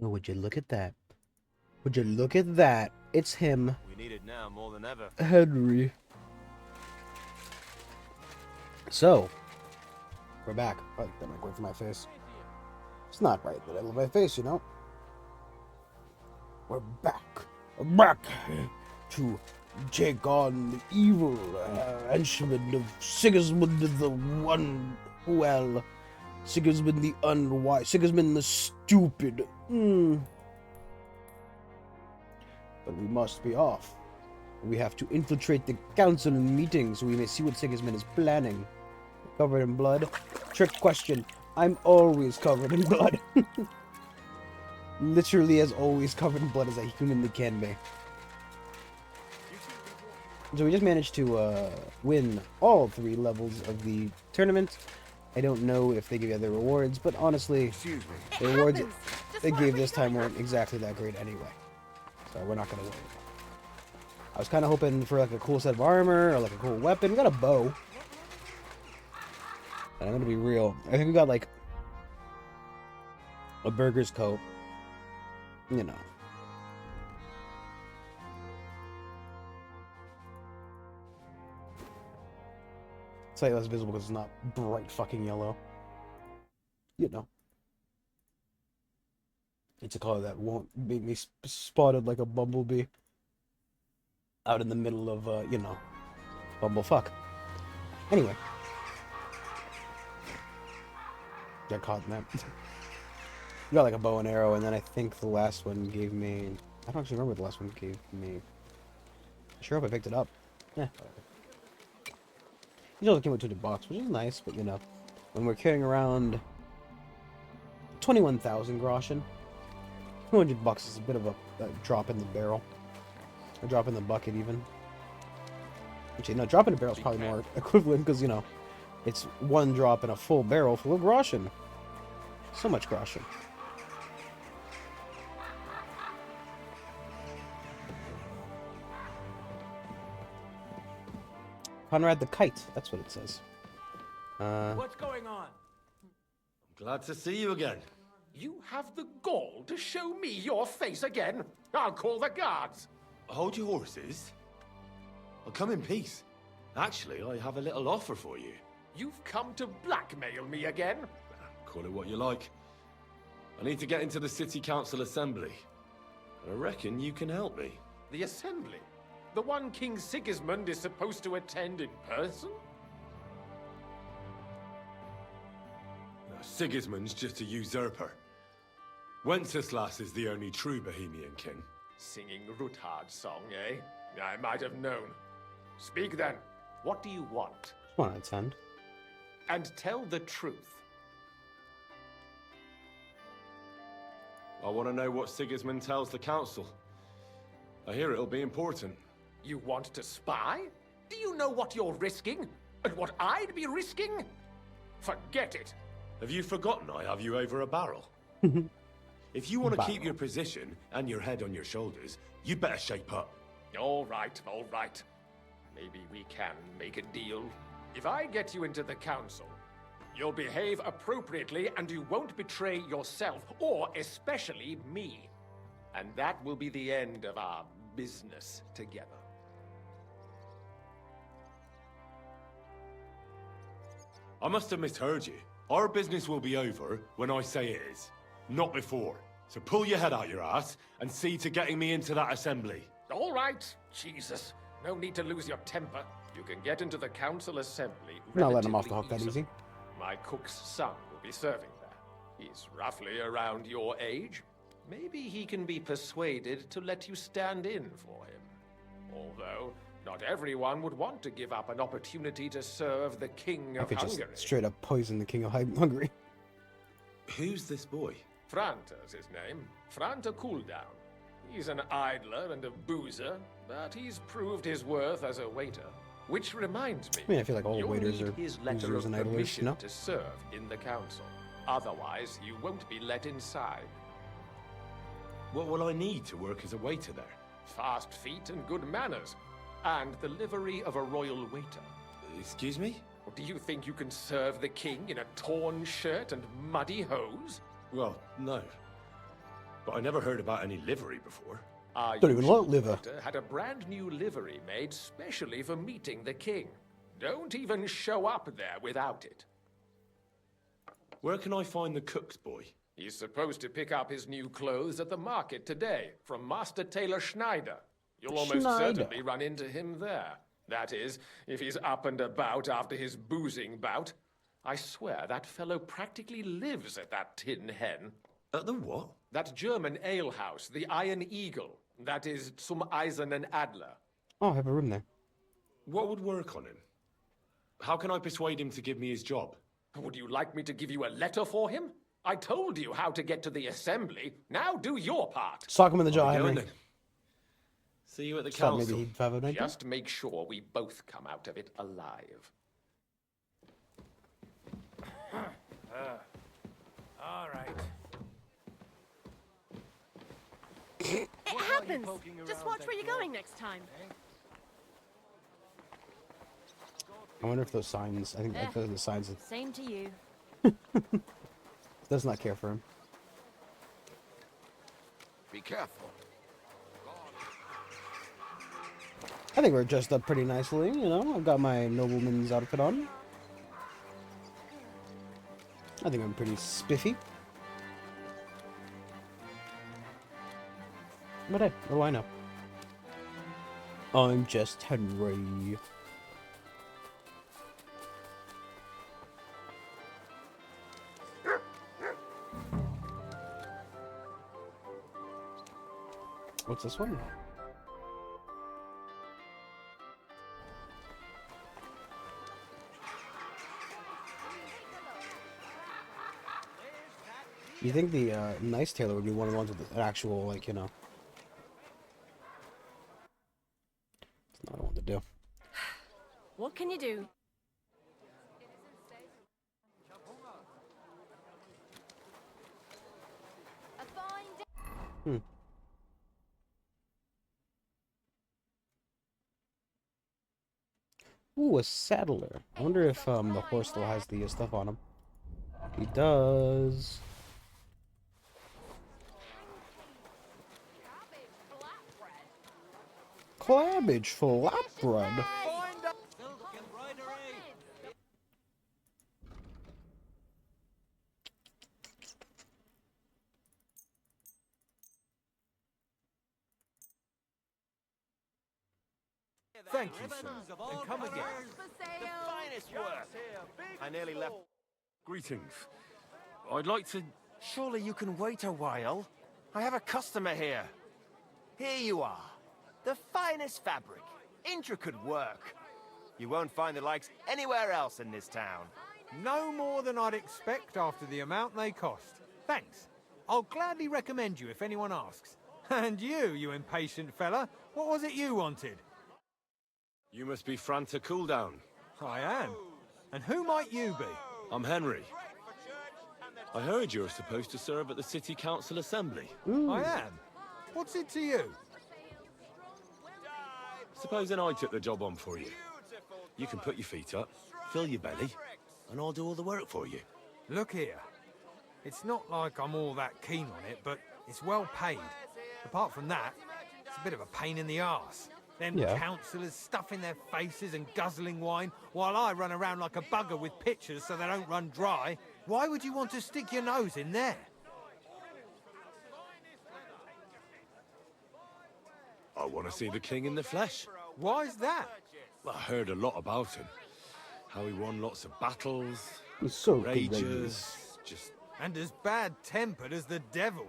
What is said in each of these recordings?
Oh, would you look at that? Would you look at that? It's him. We need it now more than ever. Henry. So, we're back. Oh, that might go for my face. It's not right that I love my face, you know? We're back. We're back to take on the evil henchman of Sigismund the One. Well, Sigismund the Unwise. Sigismund the Stupid. But we must be off. We have to infiltrate the council meeting so we may see what Sigismund is planning. Covered in blood? Trick question. I'm always covered in blood. Literally as always covered in blood as I humanly can be. So we just managed to win all 3 levels of the tournament. I don't know if they give you other rewards, but honestly, the rewards they gave this time weren't exactly that great anyway. So we're not gonna worry. I was kind of hoping for like a cool set of armor or like a cool weapon. We got a bow. And I'm gonna be real. I think we got like a burger's coat. You know. Slightly less visible because it's not bright fucking yellow. You know. It's a color that won't make me spotted like a bumblebee. Out in the middle of, you know, bumblefuck. Anyway. Got caught in that. We got like a bow and arrow, and then I think the last one gave me... I don't actually remember what the last one gave me. I sure hope I picked it up. Yeah, whatever. It only came with a box, which is nice, but you know, when we're carrying around 21,000 groschen, $200 is a bit of a drop in the barrel. A drop in the bucket, even. Actually, no, drop in the barrel is probably more equivalent, because, you know, it's 1 drop in a full barrel full of groschen. So much groschen. Conrad the Kite, that's what it says. What's going on? I'm glad to see you again. You have the gall to show me your face again? I'll call the guards. Hold your horses. I'll come in peace. Actually, I have a little offer for you. You've come to blackmail me again? Call it what you like. I need to get into the city council assembly. I reckon you can help me. The assembly? The one King Sigismund is supposed to attend in person? Sigismund's just a usurper. Wenceslas is the only true Bohemian king. Singing Ruthard's song, eh? I might have known. Speak then. What do you want? 1 out of 10. And tell the truth. I want to know what Sigismund tells the council. I hear it'll be important. You want to spy? Do you know what you're risking? And what I'd be risking? Forget it. Have you forgotten I have you over a barrel? If you want to keep your position and your head on your shoulders, you better shape up. All right, all right. Maybe we can make a deal. If I get you into the council, you'll behave appropriately and you won't betray yourself, or especially me. And that will be the end of our business together. I must have misheard you. Our business will be over when I say it is, not before. So pull your head out your ass and see to getting me into that assembly. All right, Jesus. No need to lose your temper. You can get into the council assembly Not letting him off the relatively hook that easily. easy. My cook's son will be serving there. He's roughly around your age. Maybe he can be persuaded to let you stand in for him. Although, not everyone would want to give up an opportunity to serve the King I of could just Hungary. straight up poison the King of Hungary. Who's this boy? Franta's his name. Franta Cooldown. He's an idler and a boozer, but he's proved his worth as a waiter. Which reminds me, I mean, I feel like all you'll waiters need are his letter boozers of and idlers, permission you know? to serve in the council. Otherwise, you won't be let inside. What will I need to work as a waiter there? Fast feet and good manners, and the livery of a royal waiter. Excuse me? Do you think you can serve the king in a torn shirt and muddy hose? Well, no. but I never heard about any livery before. Our Don't even want usual liver. doctor had a brand new livery made specially for meeting the king. Don't even show up there without it. Where can I find the cook's boy? He's supposed to pick up his new clothes at the market today from Master Tailor Schneider. You'll almost certainly run into him there. That is, if he's up and about after his boozing bout. I swear that fellow practically lives at that Tin Hen. At the what? That German alehouse, the Iron Eagle. That is Zum Eisernen Adler. Oh, I have a room there. What would work on him? How can I persuade him to give me his job? Would you like me to give you a letter for him? I told you how to get to the assembly. Now do your part. Sock him in the jaw, I'll be Henry. going then. See you at the Thought council. maybe he'd have a night. Just make sure we both come out of it alive. All right. It happens. Just watch where you're going next time. I wonder if those signs. I think those are the signs. Same to you. Does not care for him. Be careful. I think we're dressed up pretty nicely, you know. I've got my nobleman's outfit on. I think I'm pretty spiffy. But hey, what do I know? I'm just Henry. What's this one? You think the nice tailor would be one of the ones with an actual, like, you know... It's not what I want to do. What can you do? Hmm. Ooh, a saddler. I wonder if the horse still has the stuff on him. He does. Cabbage flatbread. Thank you, sir. And come again. The finest work. I nearly left. Greetings. I'd like to... Surely you can wait a while. I have a customer here. Here you are. The finest fabric. Intricate work. You won't find the likes anywhere else in this town. No more than I'd expect after the amount they cost. Thanks. I'll gladly recommend you if anyone asks. And you impatient fella, what was it you wanted? You must be Franta Cooldown. I am. And who might you be? I'm Henry. I heard you're supposed to serve at the City Council Assembly. I am. What's it to you? Supposing I took the job on for you. You can put your feet up, fill your belly, and I'll do all the work for you. Look here. It's not like I'm all that keen on it, but it's well paid. Apart from that, it's a bit of a pain in the arse. Them councillors stuffing their faces and guzzling wine, while I run around like a bugger with pitchers so they don't run dry. Why would you want to stick your nose in there? I want to see the king in the flesh. Why's that? I heard a lot about him. How he won lots of battles. He's so courageous. Just... And as bad-tempered as the devil.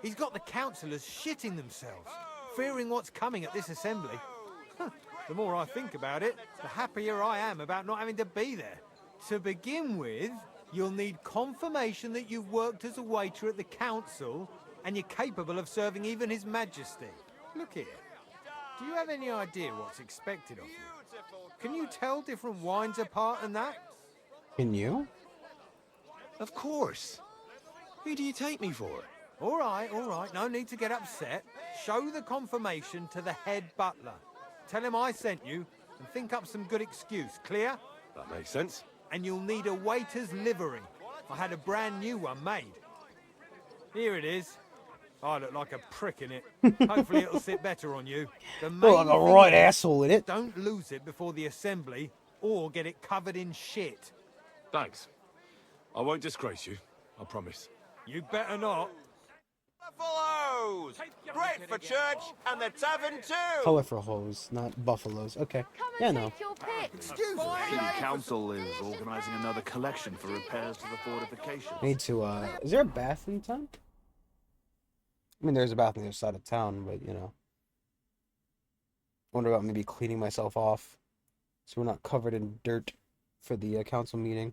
He's got the councillors shitting themselves, fearing what's coming at this assembly. The more I think about it, the happier I am about not having to be there. To begin with, you'll need confirmation that you've worked as a waiter at the council and you're capable of serving even His Majesty. Look here. Do you have any idea what's expected of you? Can you tell different wines apart and that? Can you? Of course. Who do you take me for? All right. No need to get upset. Show the confirmation to the head butler. Tell him I sent you and think up some good excuse. Clear? That makes sense. And you'll need a waiter's livery. I had a brand new one made. Here it is. I look like a prick in it. Hopefully it'll sit better on you. The main Look like a thing right is, asshole in it. don't lose it before the assembly, or get it covered in shit. Thanks. I won't disgrace you, I promise. You better not. Buffaloes! Great for church and the tavern too! Colorful hose, not buffaloes. Okay. Come Yeah, and no. take your pick. Excuse me. City Council is organizing another collection for repairs to the fortifications. I need to, is there a bath in town? I mean, there's a bath on the other side of town, but, you know. Wonder about maybe cleaning myself off so we're not covered in dirt for the council meeting.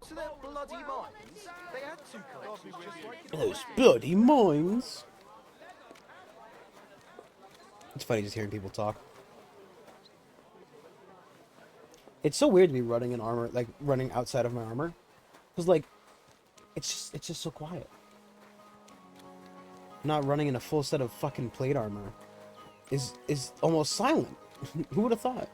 To their bloody minds, they had two collections just like Those bloody mines. It's funny just hearing people talk. It's so weird to be running in armor, like running outside of my armor, because like, it's just so quiet. Not running in a full set of fucking plate armor is almost silent. Who would have thought?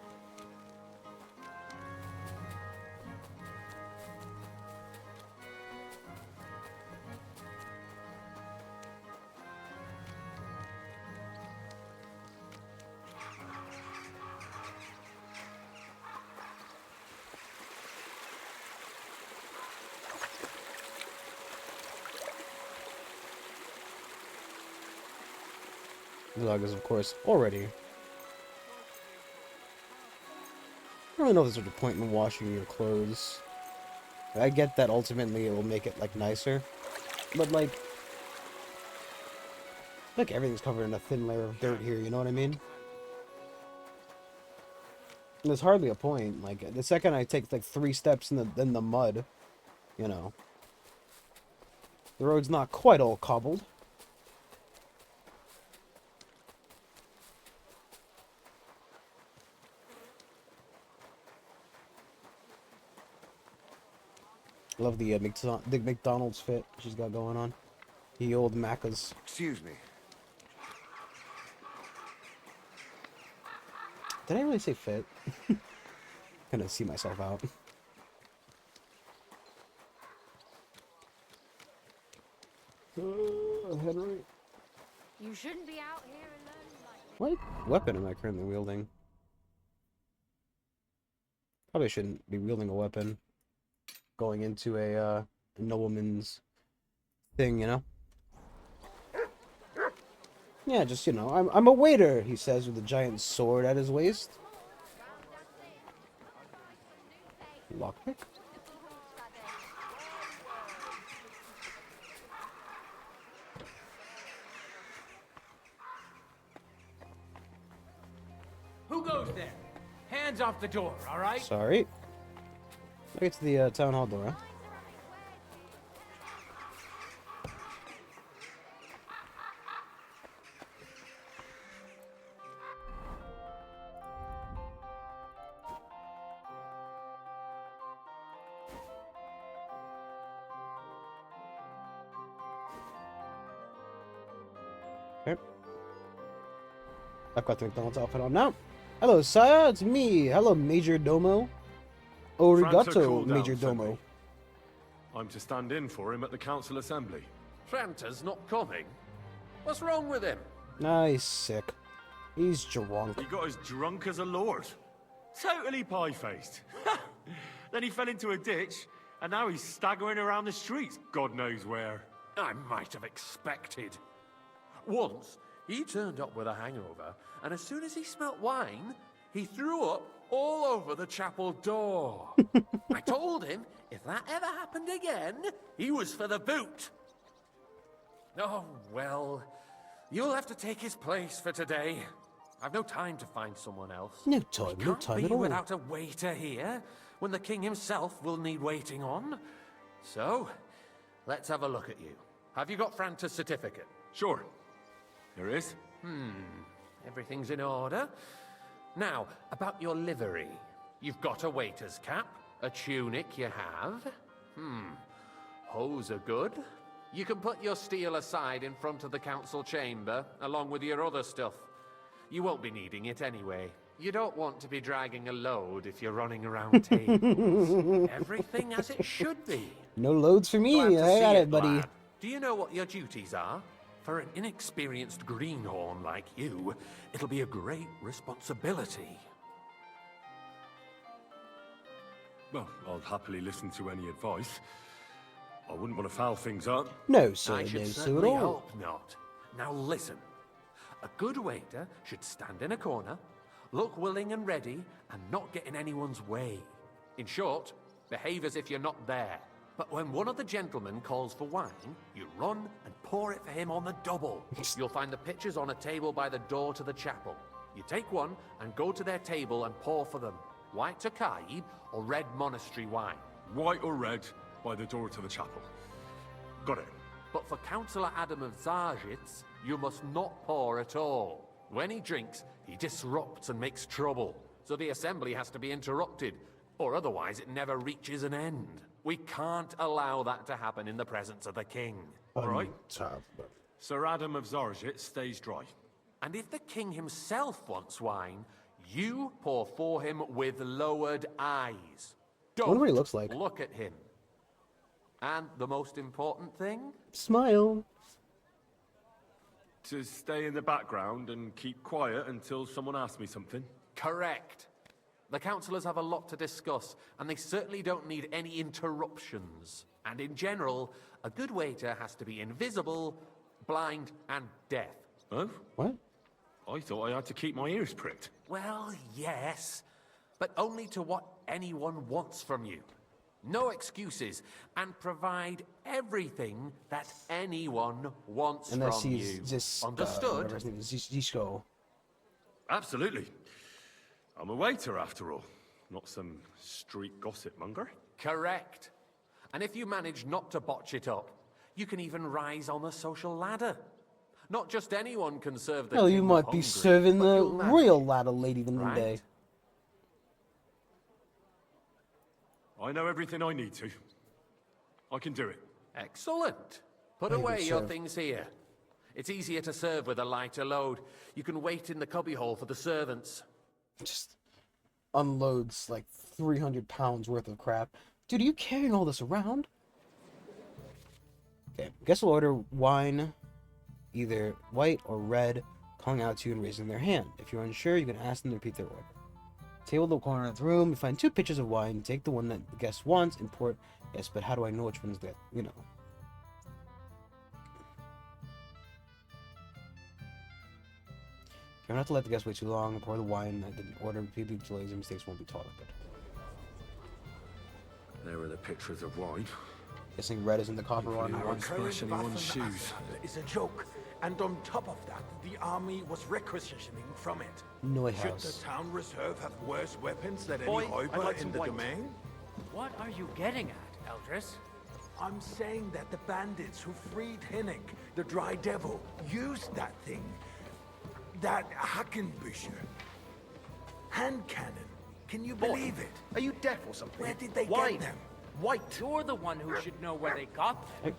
The dog is, of course, already. I don't really know if there's a point in washing your clothes. I get that ultimately it will make it, like, nicer. But, like everything's covered in a thin layer of dirt here, you know what I mean? And there's hardly a point. Like, the second I take, like, 3 steps in the mud, you know. The road's not quite all cobbled. Love the McDonald's fit she's got going on. The old Macca's. Excuse me. Did I really say fit? Gonna see myself out. Henry. You shouldn't be out here alone like... What weapon am I currently wielding? Probably shouldn't be wielding a weapon. Going into a nobleman's thing, you know? Yeah, just, you know, I'm a waiter, he says with a giant sword at his waist. Lockpick? Who goes there? Hands off the door, all right? Sorry. I'll get to the town hall door, huh? Okay. I've got the McDonald's outfit on now. Hello, sire. It's me. Hello, Major Domo. Franco Origato, called Major out, Domo. sent me. I'm to stand in for him at the council assembly. Franta's not coming. What's wrong with him? Nah, he's sick. He's drunk. He got as drunk as a lord. Totally pie-faced. Then he fell into a ditch, and now he's staggering around the streets, God knows where. I might have expected. Once, he turned up with a hangover, and as soon as he smelt wine, he threw up all over the chapel door. I told him if that ever happened again, he was for the boot. Oh, well, you'll have to take his place for today. I've no time to find someone else. No time, no time Can't at be all. without a waiter here, when the king himself will need waiting on. So, let's have a look at you. Have you got Franta's certificate? Sure. There is. Everything's in order. Now, about your livery. You've got a waiter's cap, a tunic you have. Hose are good. You can put your steel aside in front of the council chamber, along with your other stuff. You won't be needing it anyway. You don't want to be dragging a load if you're running around tables. Everything as it should be. No loads for me. Glad to I see got it, it, buddy. lad. Do you know what your duties are? For an inexperienced greenhorn like you, it'll be a great responsibility. Well, I'll happily listen to any advice. I wouldn't want to foul things up. No, sir, I no, should sir at certainly all. hope not. Now listen. A good waiter should stand in a corner, look willing and ready, and not get in anyone's way. In short, behave as if you're not there. But when one of the gentlemen calls for wine, you run and pour it for him on the double. You'll find the pitchers on a table by the door to the chapel. You take one and go to their table and pour for them. White Tokaib or red monastery wine. White or red, by the door to the chapel. Got it. But for Councillor Adam of Zarjitz, you must not pour at all. When he drinks, he disrupts and makes trouble. So the assembly has to be interrupted, or otherwise it never reaches an end. We can't allow that to happen in the presence of the king. All right. Top. Sir Adam of Zarjit stays dry. And if the king himself wants wine, you pour for him with lowered eyes. Don't wonder what he looks like. look at him. And the most important thing? Smile. To stay in the background and keep quiet until someone asks me something. Correct. The councillors have a lot to discuss, and they certainly don't need any interruptions. And in general, a good waiter has to be invisible, blind, and deaf. Oh? What? I thought I had to keep my ears pricked. Well, yes, but only to what anyone wants from you. No excuses, and provide everything that anyone wants Unless from he's you. just Understood? whatever his name is, Zizko. Absolutely. I'm a waiter, after all. Not some street gossip monger. Correct. And if you manage not to botch it up, you can even rise on the social ladder. Not just anyone can serve the Hell, you king might be hungry, serving but the you'll manage, royal ladder lady the one right? day. I know everything I need to. I can do it. Excellent. Put Very good, away your sir. things here. It's easier to serve with a lighter load. You can wait in the cubbyhole for the servants. Just unloads like 300 pounds worth of crap. Dude, are you carrying all this around? Okay, guess we'll order wine, either white or red, calling out to you and raising their hand. If you're unsure, you can ask them to repeat their order. Table in the corner of the room, you find 2 pitchers of wine, take the one that the guest wants and pour it. Yes, but how do I know which one's that, you know? Try not to let the guest wait too long, pour the wine, and then order repeatedly so lazy mistakes won't be tolerated. There are the pictures of wine. Guessing red is in the copper one. Won't splash anyone's shoes. Is a joke, and on top of that, the army was requisitioning from it. Should the Neuhaus. town reserve have worse weapons than Boy, any I'd Räuber like in some the white. domain? What are you getting at, Eldris? I'm saying that the bandits who freed Hinnick, the Dry Devil, used that thing. That Hackenbücher. Hand cannon. Can you believe it? Are you deaf or something? Where did they Wine. get them? White. You're the one who should know where they got them.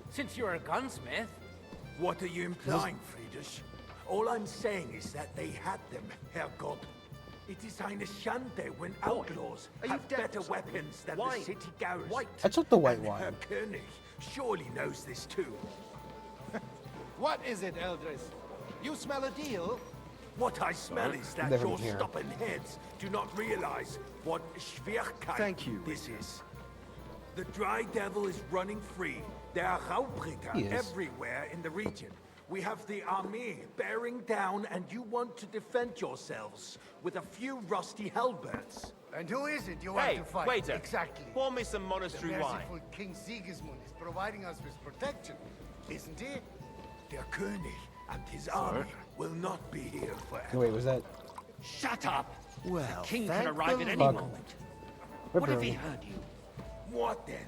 Since you're a gunsmith. What are you implying, Friedrich? All I'm saying is that they had them, Herrgott. It is eine Schande when outlaws are you have deaf or better something? weapons than Wine. the city garrison. White. I took the white And wine. Herr König surely knows this too. What is it, Eldris? You smell a deal? What I smell is that Never your been here. stubborn heads do not realize what Schwierigkeit Thank you, this is. The Dry Devil is running free. There are Raubritter He is. everywhere in the region. We have the army bearing down, and you want to defend yourselves with a few rusty halberds. And who is it you Hey, want to fight? waiter. Exactly. Pour me some The monastery wine. merciful King Sigismund is providing us with protection, isn't he? Der König and his army will not be here forever. No, wait, was that? Shut up! Well, The king thank can arrive the at any Fuck. moment. What if he Pepperoni. heard you? What then?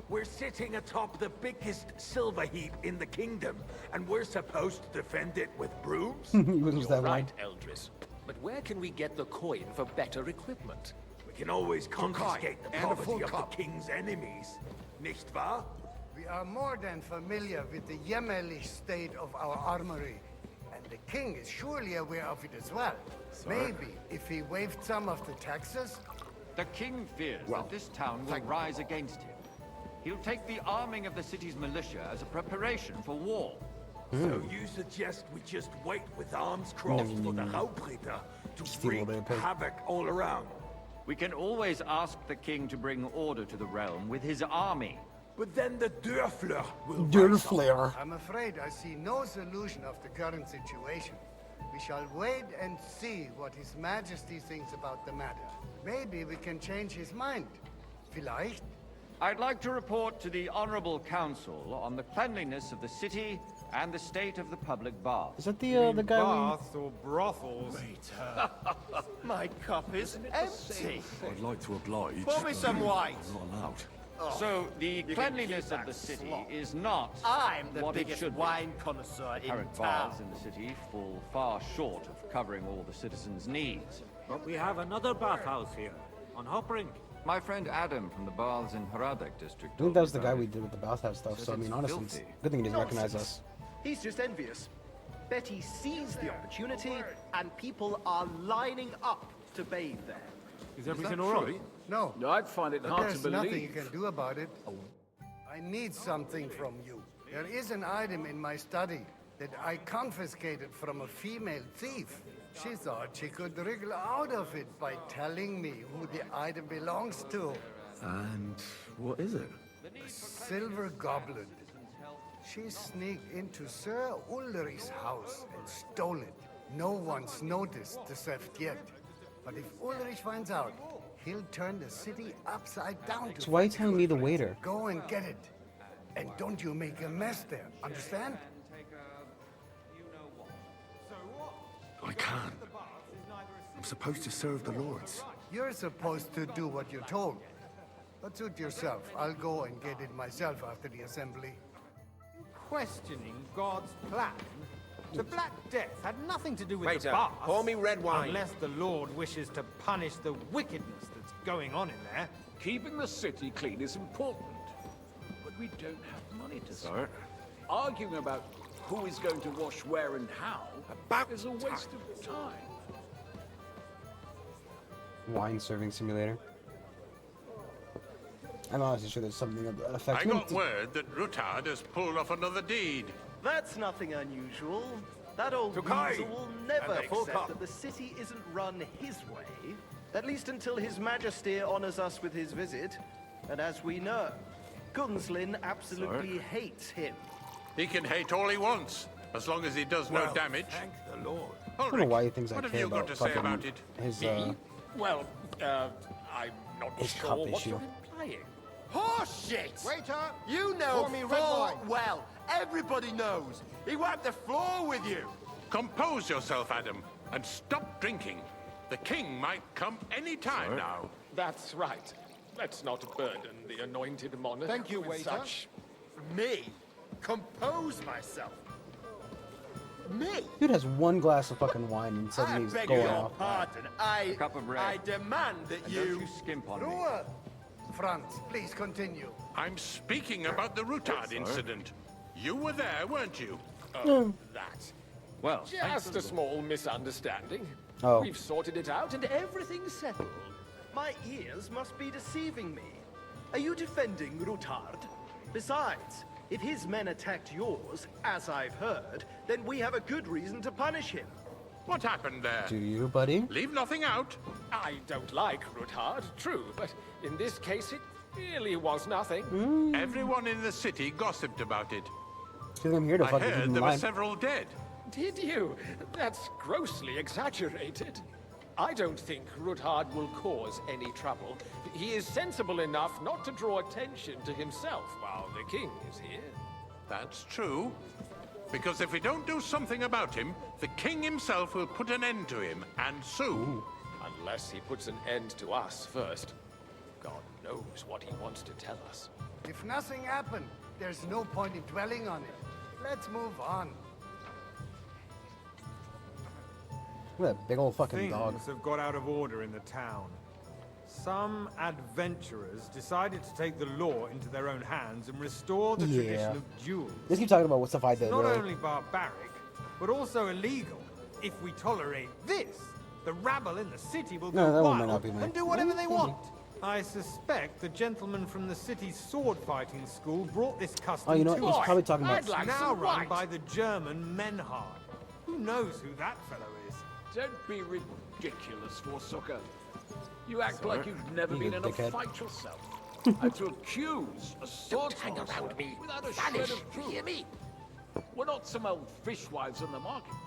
We're sitting atop the biggest silver heap in the kingdom, and we're supposed to defend it with brooms? Was that wine? Right, Eldris. But where can we get the coin for better equipment? We can always confiscate the and a full property of cup. the king's enemies. Nicht wahr? We are more than familiar with the jämmerlich state of our armory. And the king is surely aware of it as well. Maybe if he waived some of the taxes. The king fears that this town will rise against him. He'll take the arming of the city's militia as a preparation for war. So you suggest we just wait with arms crossed for the Hauptritter to wreak havoc all around? We can always ask the king to bring order to the realm with his army. But then the Dörfler will Dörfler. I'm afraid I see no solution of the current situation. We shall wait and see what His Majesty thinks about the matter. Maybe we can change his mind. Vielleicht? I'd like to report to the Honorable Council on the cleanliness of the city and the state of the public baths. Is that the guy baths or brothels? My cup is empty. I'd like to oblige. Pour me some wine. I'm not allowed. So the cleanliness of the city is not I'm the what it biggest should be. wine connoisseur in Current town. baths in the city fall far short of covering all the citizens' needs. But we have another bathhouse here, on Hopring. My friend Adam from the baths in Haradek district. I think that was the guy we did with the bathhouse stuff, so I mean, honestly, it's good thing he didn't recognize us. He's just envious. Betty seized the opportunity, and people are lining up to bathe there. Is everything all right? No. I'd find it But hard there's to nothing you believe. can do about it. I need something from you. There is an item in my study that I confiscated from a female thief. She thought she could wriggle out of it by telling me who the item belongs to. And what is it? A silver goblet. She sneaked into Sir Ulrich's house and stole it. No one's noticed the theft yet. But if Ulrich finds out, he'll turn the city upside down. So why are you telling me the waiter? Go and get it. And don't you make a mess there, understand? I can't. I'm supposed to serve the lords. You're supposed to do what you're told. But suit yourself. I'll go and get it myself after the assembly. Questioning God's plan? The Black Death had nothing to do with Waiter, the baths. pour me red wine. Unless the Lord wishes to punish the wickedness that's going on in there. Keeping the city clean is important. But we don't have money to Sorry? Arguing about who is going to wash where and how is a waste of time. Wine serving simulator. I'm honestly sure there's something of that effect. I got word that Rutard has pulled off another deed. That's nothing unusual. That old Tokai! weasel will never And they full accept cup. that the city isn't run his way, at least until His Majesty honors us with his visit. And as we know, Gunslin absolutely hates him. He can hate all he wants, as long as he does no damage. Thank the Lord. I don't know why he thinks I what have care you got about to say fucking about it? his Well, I'm not his sure cup what issue. you're implying. Horseshit! Waiter! You know Pour me red full wine. well. Everybody knows. He wiped the floor with you. Compose yourself, Adam, and stop drinking. The king might come any time now. That's right. Let's not burden the anointed monarch. Thank you, with waiter. Such... Me? Compose myself? Me? dude has one glass of fucking wine and I suddenly he's beg going your off. pardon. A cup of red. I demand that And you... don't you skimp on me. Ruhe! Franz, please continue. I'm speaking about the Rutard incident. You were there, weren't you? That. Well, Just a small misunderstanding. Oh. We've sorted it out and everything's settled. My ears must be deceiving me. Are you defending Rutard? Besides, if his men attacked yours, as I've heard, then we have a good reason to punish him. What happened there? Do you, buddy? Leave nothing out. I don't like Ruthard, true, but in this case it really was nothing. Everyone in the city gossiped about it. Because I'm here to I fucking keep heard him there were alive. several dead. Did you? That's grossly exaggerated. I don't think Ruthard will cause any trouble. He is sensible enough not to draw attention to himself while the king is here. That's true. Because if we don't do something about him, the king himself will put an end to him, and soon. Unless he puts an end to us first. God knows what he wants to tell us. If nothing happened, there's no point in dwelling on it. Let's move on. Look at that big old fucking Things dog. have got out of order in the town. Some adventurers decided to take the law into their own hands and restore the tradition of duels. Let's keep talking about what stuff I did, Not really. only barbaric, but also illegal. If we tolerate this, the rabble in the city will No, go that one might wild not be mine. and do whatever they want. I suspect the gentleman from the city's sword-fighting school brought this custom Oh, you know to what? He's us. probably talking about... It's now run by the German Menhard. Who knows who that fellow is? Don't be ridiculous, Forsucker. You act like you've never been in a fight yourself. And to accuse a swordsman around me without a shred of proof. Hear me? We're not some old fishwives in the marketplace.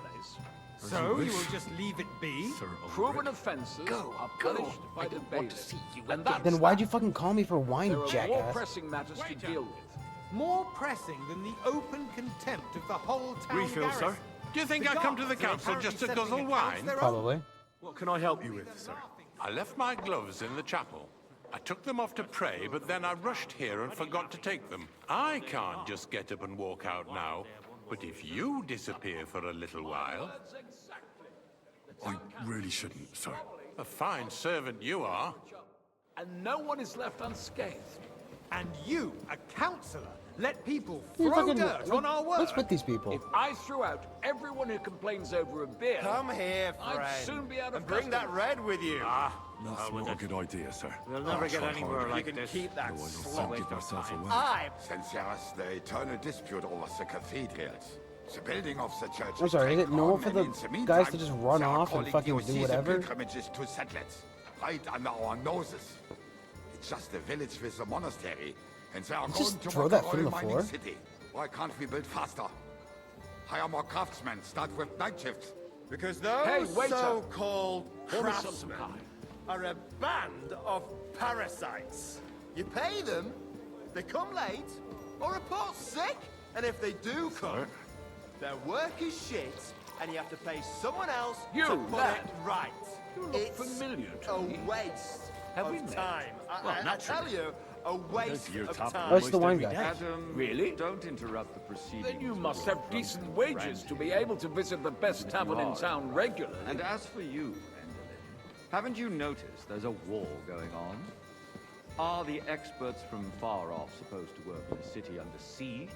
So you will just leave it be? Proven offences are punished by the bailiff. And Then why'd you fucking call me for wine, there are more jackass? pressing matters to deal with. More pressing than the open contempt of the whole town Refill, garrison. sir? Do you think I come to the council just to guzzle wine? Probably. What can I help you with, sir? I left my gloves in the chapel. I took them off to pray, but then I rushed here and forgot to take them. I can't just get up and walk out now. But if you disappear for a little while... I really shouldn't, sir. A fine servant you are. And no one is left unscathed. And you, a councillor, let people You throw fucking- dirt on our work. What's with these people? If I threw out everyone who complains over a beer, Come here, I'd friend. soon be out of And bring that customers. red with you. That's not a good idea, sir. We'll never get anywhere like You can this. keep that Otherwise I'll slop. soon give myself away. Since there is the eternal dispute over the cathedrals, the building of the church. I'm sorry, is it normal for the guys to meantime, just run they are off and calling fucking do diocese whatever? pilgrimages to settlers, right under our noses. It's just a village with a monastery, and they are going Just to throw work that a foot on oil the mining floor. city. Why can't we build faster? Hire more craftsmen, start with night shifts. Because those Hey, waiter. so-called Pour me some craftsmen pie. are a band of parasites. You pay them, they come late, or report sick. And if they do come, their work is shit, and you have to pay someone else You, to put lad. it right. You look It's familiar to a me. waste Have we of met? time. Well, I tell you, a waste your of top time. Where's the wine guy? Adam, Really? don't interrupt the proceedings. Then you with must your have decent drunken wages to be ranting. able to visit the best tavern in town regularly. And as for you, Enderlin, haven't you noticed there's a war going on? Are the experts from far off supposed to work in a city under siege?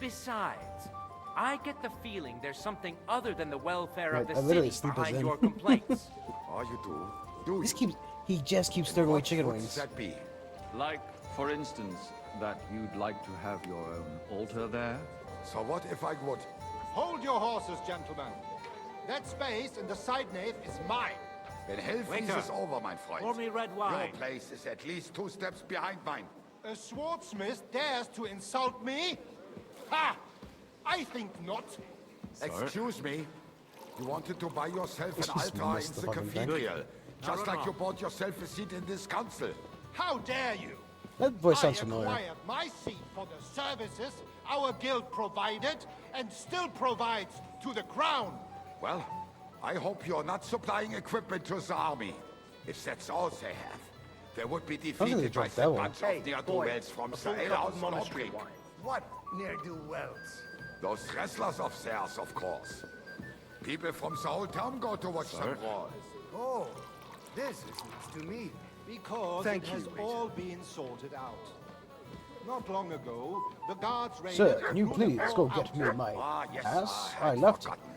Besides, I get the feeling there's something other than the welfare Right, of the I literally city sneaked those behind in. your complaints. Oh, you do? Do This you? keeps... He just keeps throwing away What chicken would wings. that be? Like, for instance, that you'd like to have your own altar there? So what if I would? Hold your horses, gentlemen. That space in the side nave is mine. Then hell freezes over, my friend. Pour me red Your wine. place is at least 2 steps behind mine. A swordsmith dares to insult me? Ha! I think not. Excuse me. You wanted to buy yourself an Just altar missed in the the fucking thing. cathedral, just no, like no. you bought yourself a seat in this council. How dare you? That voice sounds I familiar. acquired my seat for the services our guild provided and still provides to the crown. Well, I hope you're not supplying equipment to the army. If that's all they have, they would be think defeated they by dropped the that one. bunch of ne'er-do-wells from the alehouse monastery. What ne'er-do-wells? Those wrestlers of theirs, of course. People from the whole town go to watch them brawl. Oh, this is news to me. Because Thank it has you, all been sorted out. Not long ago, the guards raided... Sir, can you through please the go whole get me outfit. my Ah, yes, ass? I I had left it. forgotten.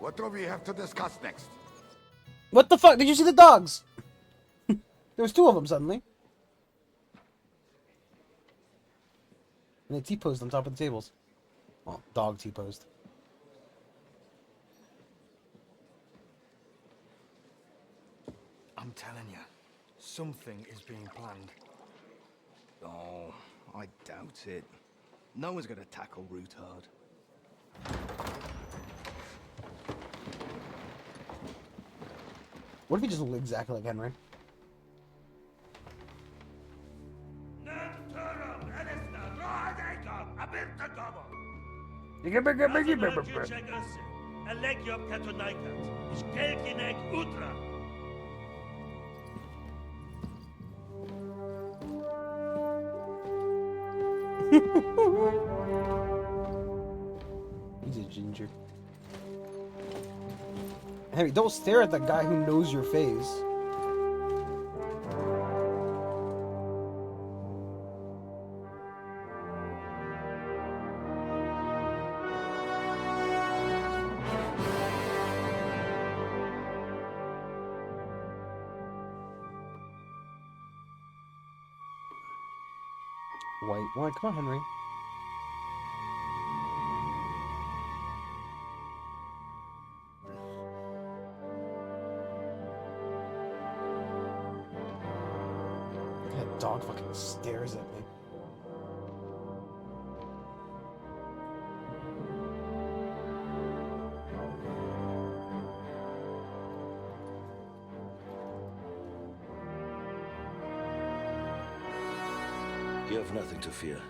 What do we have to discuss next? What the fuck? Did you see the dogs? There was 2 of them suddenly. And they T-posed on top of the tables. Well, dog T-posed. I'm telling you, something is being planned. Oh, I doubt it. No one's gonna tackle Rootard. What if he just looked exactly like Henry? He's a ginger. Henry, don't stare at the guy who knows your face. white one. Come on, Henry. That dog fucking stares at me. You have nothing to fear.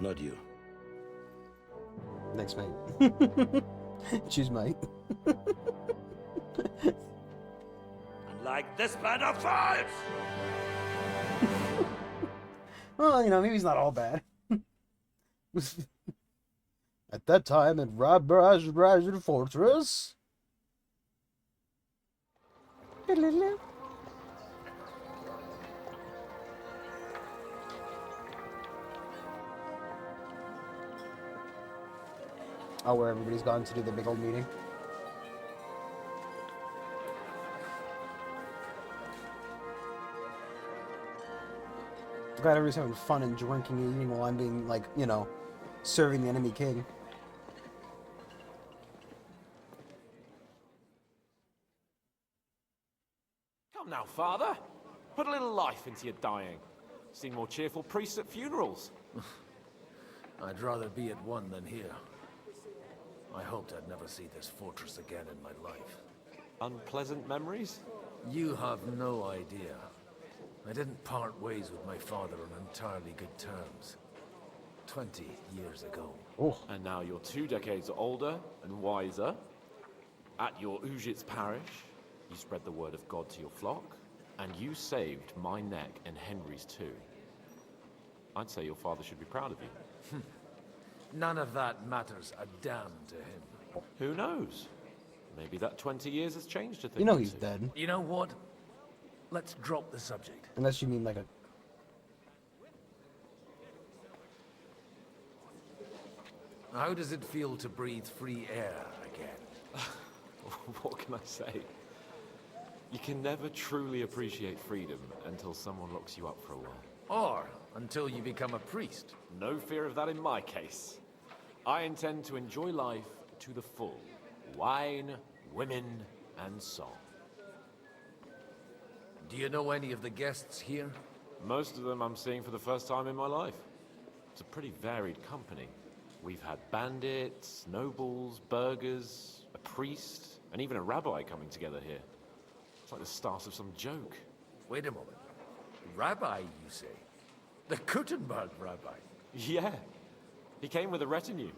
Not you. Next mate. Choose mate. Like this band of fives! Well, you know, maybe he's not all bad. At that time, in Rabrazin Fortress. Oh, where everybody's gone to do the big old meeting. Glad everybody's having fun and drinking and eating while I'm being, like, you know, serving the enemy king. Come now, father. Put a little life into your dying. Seen more cheerful priests at funerals. I'd rather be at one than here. I hoped I'd never see this fortress again in my life. Unpleasant memories? You have no idea. I didn't part ways with my father on entirely good terms. 20 years ago. Oh. And now you're 2 decades older and wiser. At your Ujit's parish, you spread the word of God to your flock, and you saved my neck and Henry's too. I'd say your father should be proud of you. None of that matters a damn to him. Who knows? Maybe that 20 years has changed a thing. You know he's dead. You know what? Let's drop the subject. Unless you mean like a... How does it feel to breathe free air again? What can I say? You can never truly appreciate freedom until someone locks you up for a while. Or until you become a priest. No fear of that in my case. I intend to enjoy life to the full. Wine, women, and song. Do you know any of the guests here? Most of them I'm seeing for the first time in my life. It's a pretty varied company. We've had bandits, nobles, burghers, a priest, and even a rabbi coming together here. It's like the start of some joke. Wait a moment. Rabbi, you say? The Kuttenberg rabbi? Yeah. He came with a retinue.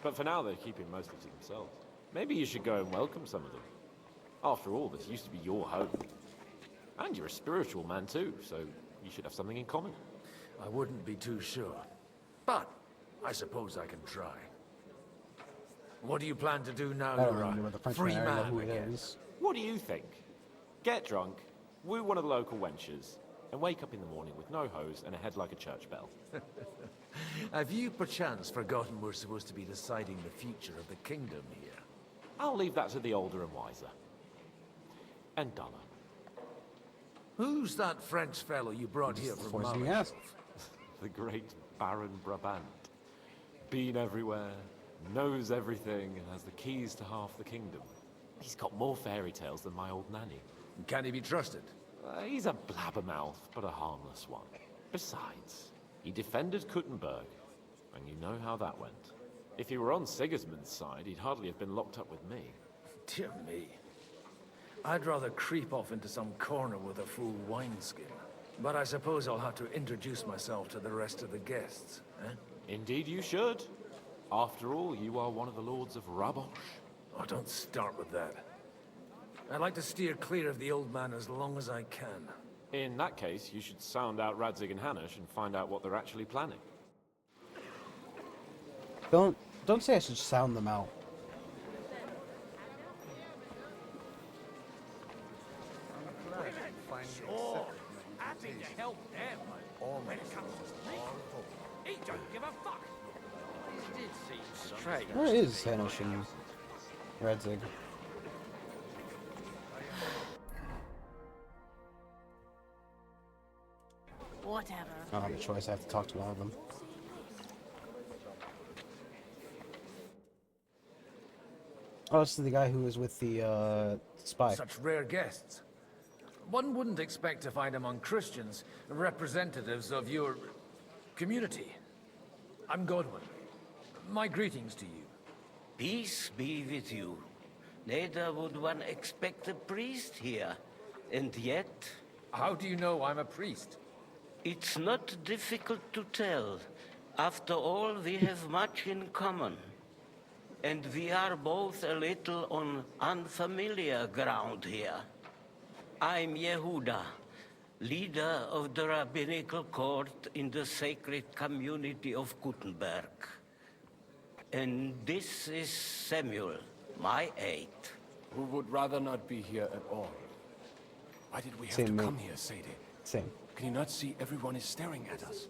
But for now, they're keeping mostly to themselves. Maybe you should go and welcome some of them. After all, this used to be your home. And you're a spiritual man too, so you should have something in common. I wouldn't be too sure. But I suppose I can try. What do you plan to do now I don't you're remember the a French free man, I know man who it again? is. What do you think? Get drunk, woo one of the local wenches, and wake up in the morning with no hose and a head like a church bell. Have you perchance forgotten we're supposed to be deciding the future of the kingdom here? I'll leave that to the older and wiser. And duller. Who's that French fellow you brought here from Forcing Mars? The great Baron Brabant. Been everywhere, knows everything, and has the keys to half the kingdom. He's got more fairy tales than my old nanny. Can he be trusted? He's a blabbermouth, but a harmless one. Besides, he defended Kuttenberg, and you know how that went. If he were on Sigismund's side, he'd hardly have been locked up with me. Dear me. I'd rather creep off into some corner with a full wineskin. But I suppose I'll have to introduce myself to the rest of the guests, eh? Indeed you should. After all, you are one of the lords of Rabosh. Oh, don't start with that. I'd like to steer clear of the old man as long as I can. In that case, you should sound out Radzig and Hanush and find out what they're actually planning. Don't say I should sound them out. Sure. Happy to help them. When it comes to me, he don't give a fuck. It did seem strange. Where is Hanush and Radzig? What Whatever. I don't have a choice. I have to talk to one of them. Oh, this is the guy who was with the spy. Such rare guests. One wouldn't expect to find among Christians representatives of your community. I'm Godwin. My greetings to you. Peace be with you. Neither would one expect a priest here. And yet... How do you know I'm a priest? It's not difficult to tell. After all, we have much in common. And we are both a little on unfamiliar ground here. I'm Yehuda, leader of the rabbinical court in the sacred community of Gutenberg. And this is Samuel, my aide. Who would rather not be here at all. Why did we have Same to mate. come here, Sadie? Same. Can you not see everyone is staring at us?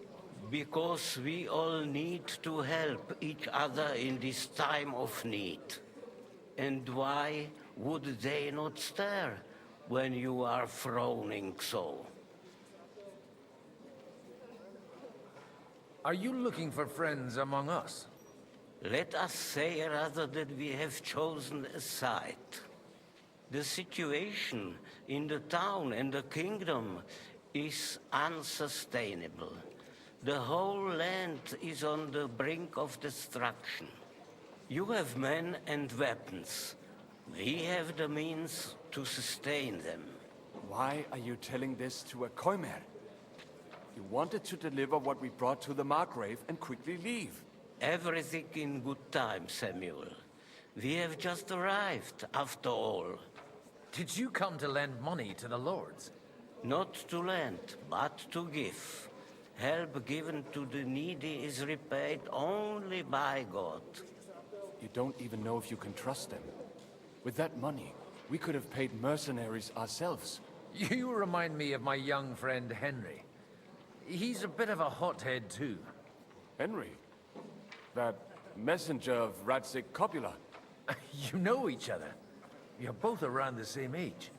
Because we all need to help each other in this time of need. And why would they not stare when you are frowning so? Are you looking for friends among us? Let us say rather that we have chosen a side. The situation in the town and the kingdom is unsustainable. The whole land is on the brink of destruction. You have men and weapons. We have the means to sustain them. Why are you telling this to a Koimer? You wanted to deliver what we brought to the Margrave and quickly leave. Everything in good time, Samuel. We have just arrived, after all. Did you come to lend money to the lords? Not to lend, but to give. Help given to the needy is repaid only by God. You don't even know if you can trust them. With that money, we could have paid mercenaries ourselves. You remind me of my young friend Henry. He's a bit of a hothead too. Henry? That messenger of Radzik Copula? You know each other. You're both around the same age.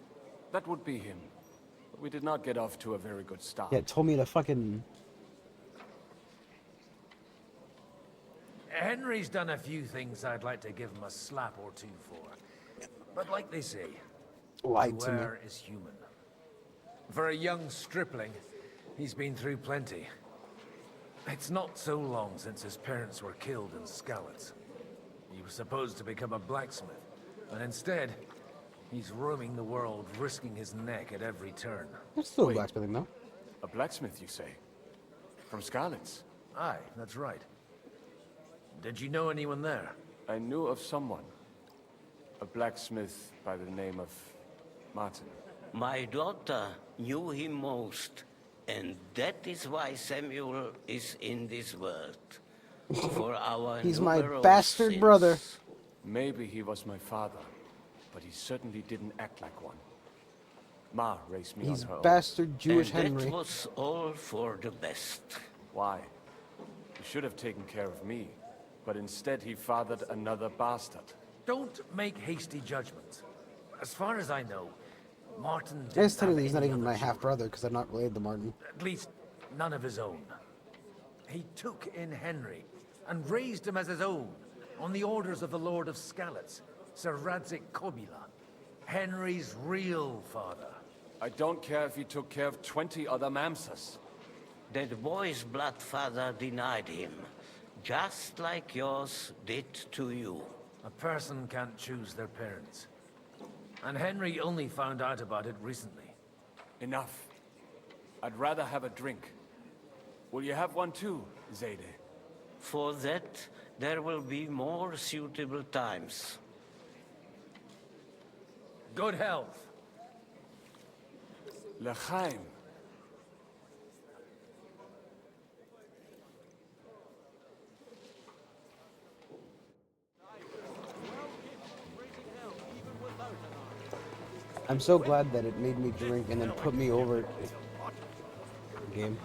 That would be him. But we did not get off to a very good start. Yeah, told me to fucking... Henry's done a few things I'd like to give him a slap or two for. But like they say, Lied to me. beware is human. For a young stripling, he's been through plenty. It's not so long since his parents were killed in Skalitz. He was supposed to become a blacksmith, and instead, he's roaming the world, risking his neck at every turn. That's still blacksmithing, though. A blacksmith, you say? From Skalitz? Aye, that's right. Did you know anyone there? I knew of someone. A blacksmith by the name of Martin. My daughter knew him most, and that is why Samuel is in this world. For our He's my numerous bastard sins. brother. Maybe he was my father, but he certainly didn't act like one. Ma raised me He's on her bastard Jewish and Henry. that was all for the best. Why? He should have taken care of me, but instead he fathered another bastard. Don't make hasty judgments. As far as I know, Martin I guess didn't have technically he's not any even my other half-brother, because I'm not related to Martin. At least, none of his own. He took in Henry, and raised him as his own, on the orders of the Lord of Skalitz, Sir Radzik Kobila, Henry's real father. I don't care if he took care of 20 other Mamsas. That boy's blood father denied him, just like yours did to you. A person can't choose their parents. And Henry only found out about it recently. Enough. I'd rather have a drink. Will you have one too, Zayde? For that, there will be more suitable times. Good health. L'chaim. I'm so glad that it made me drink and then put me over game.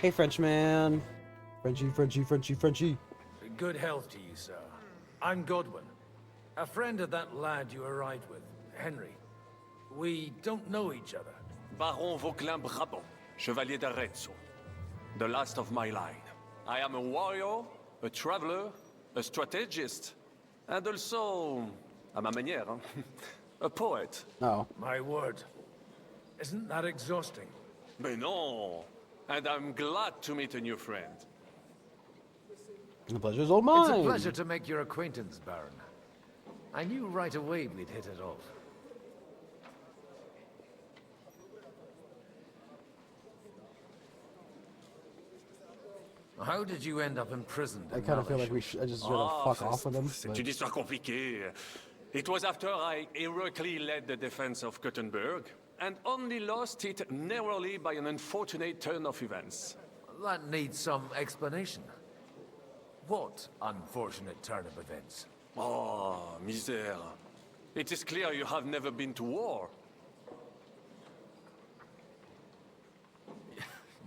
Hey, Frenchman. Frenchie, Frenchie, Frenchie, Frenchie. Good health to you, sir. I'm Godwin, a friend of that lad you arrived with, Henry. We don't know each other. Baron Vauquelin Brabant. Chevalier d'Arezzo, the last of my line. I am a warrior, a traveler, a strategist, and also, à ma manière, a poet. Oh. My word. Isn't that exhausting? Mais non! And I'm glad to meet a new friend. The pleasure's all mine. It's a pleasure to make your acquaintance, Baron. I knew right away we'd hit it off. How did you end up imprisoned? I kind of feel like I just sort of fuck off with him. C'est une histoire compliquée. It was after I heroically led the defense of Gothenburg, and only lost it narrowly by an unfortunate turn of events. That needs some explanation. What unfortunate turn of events? Oh, misère. It is clear you have never been to war.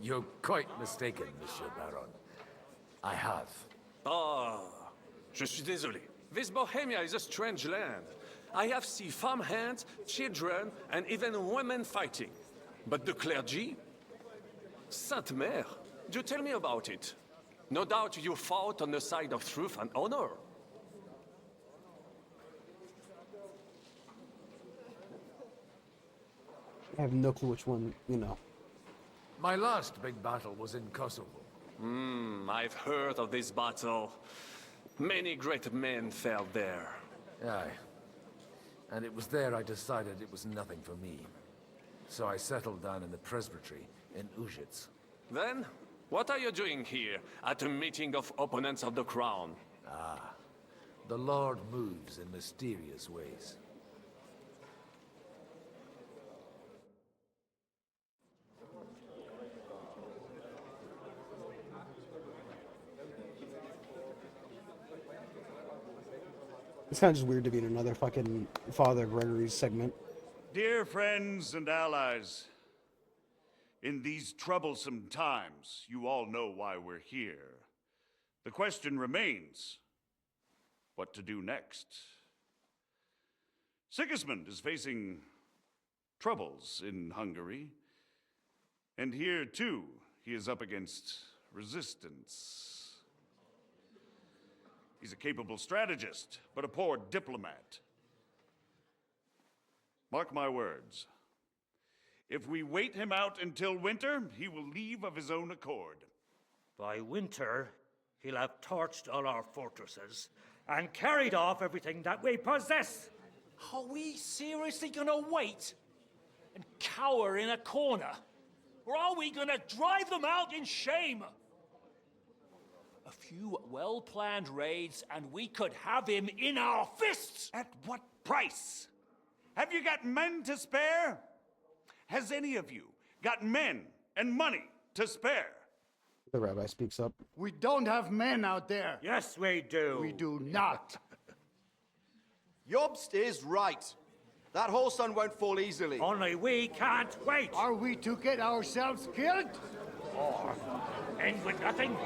You're quite mistaken, Monsieur Baron. I have. Ah, je suis désolé. This Bohemia is a strange land. I have seen farmhands, children, and even women fighting. But the clergy? Sainte Mère, do tell me about it. No doubt you fought on the side of truth and honor. I have no clue which one, you know. My last big battle was in Kosovo. I've heard of this battle. Many great men fell there. Aye. And it was there I decided it was nothing for me. So I settled down in the presbytery in Ujits. Then, what are you doing here, at a meeting of opponents of the crown? Ah, the Lord moves in mysterious ways. It's kind of just weird to be in another fucking Father Gregory's segment. Dear friends and allies, in these troublesome times, you all know why we're here. The question remains, what to do next? Sigismund is facing troubles in Hungary, and here too, he is up against resistance. He's a capable strategist, but a poor diplomat. Mark my words. If we wait him out until winter, he will leave of his own accord. By winter, he'll have torched all our fortresses and carried off everything that we possess. Are we seriously gonna wait and cower in a corner? Or are we gonna drive them out in shame? A few well-planned raids and we could have him in our fists! At what price? Have you got men to spare? Has any of you got men and money to spare? The rabbi speaks up. We don't have men out there. Yes, we do. We do not. Jobst is right. That whole sun won't fall easily. Only we can't wait. Are we to get ourselves killed? Or end with nothing?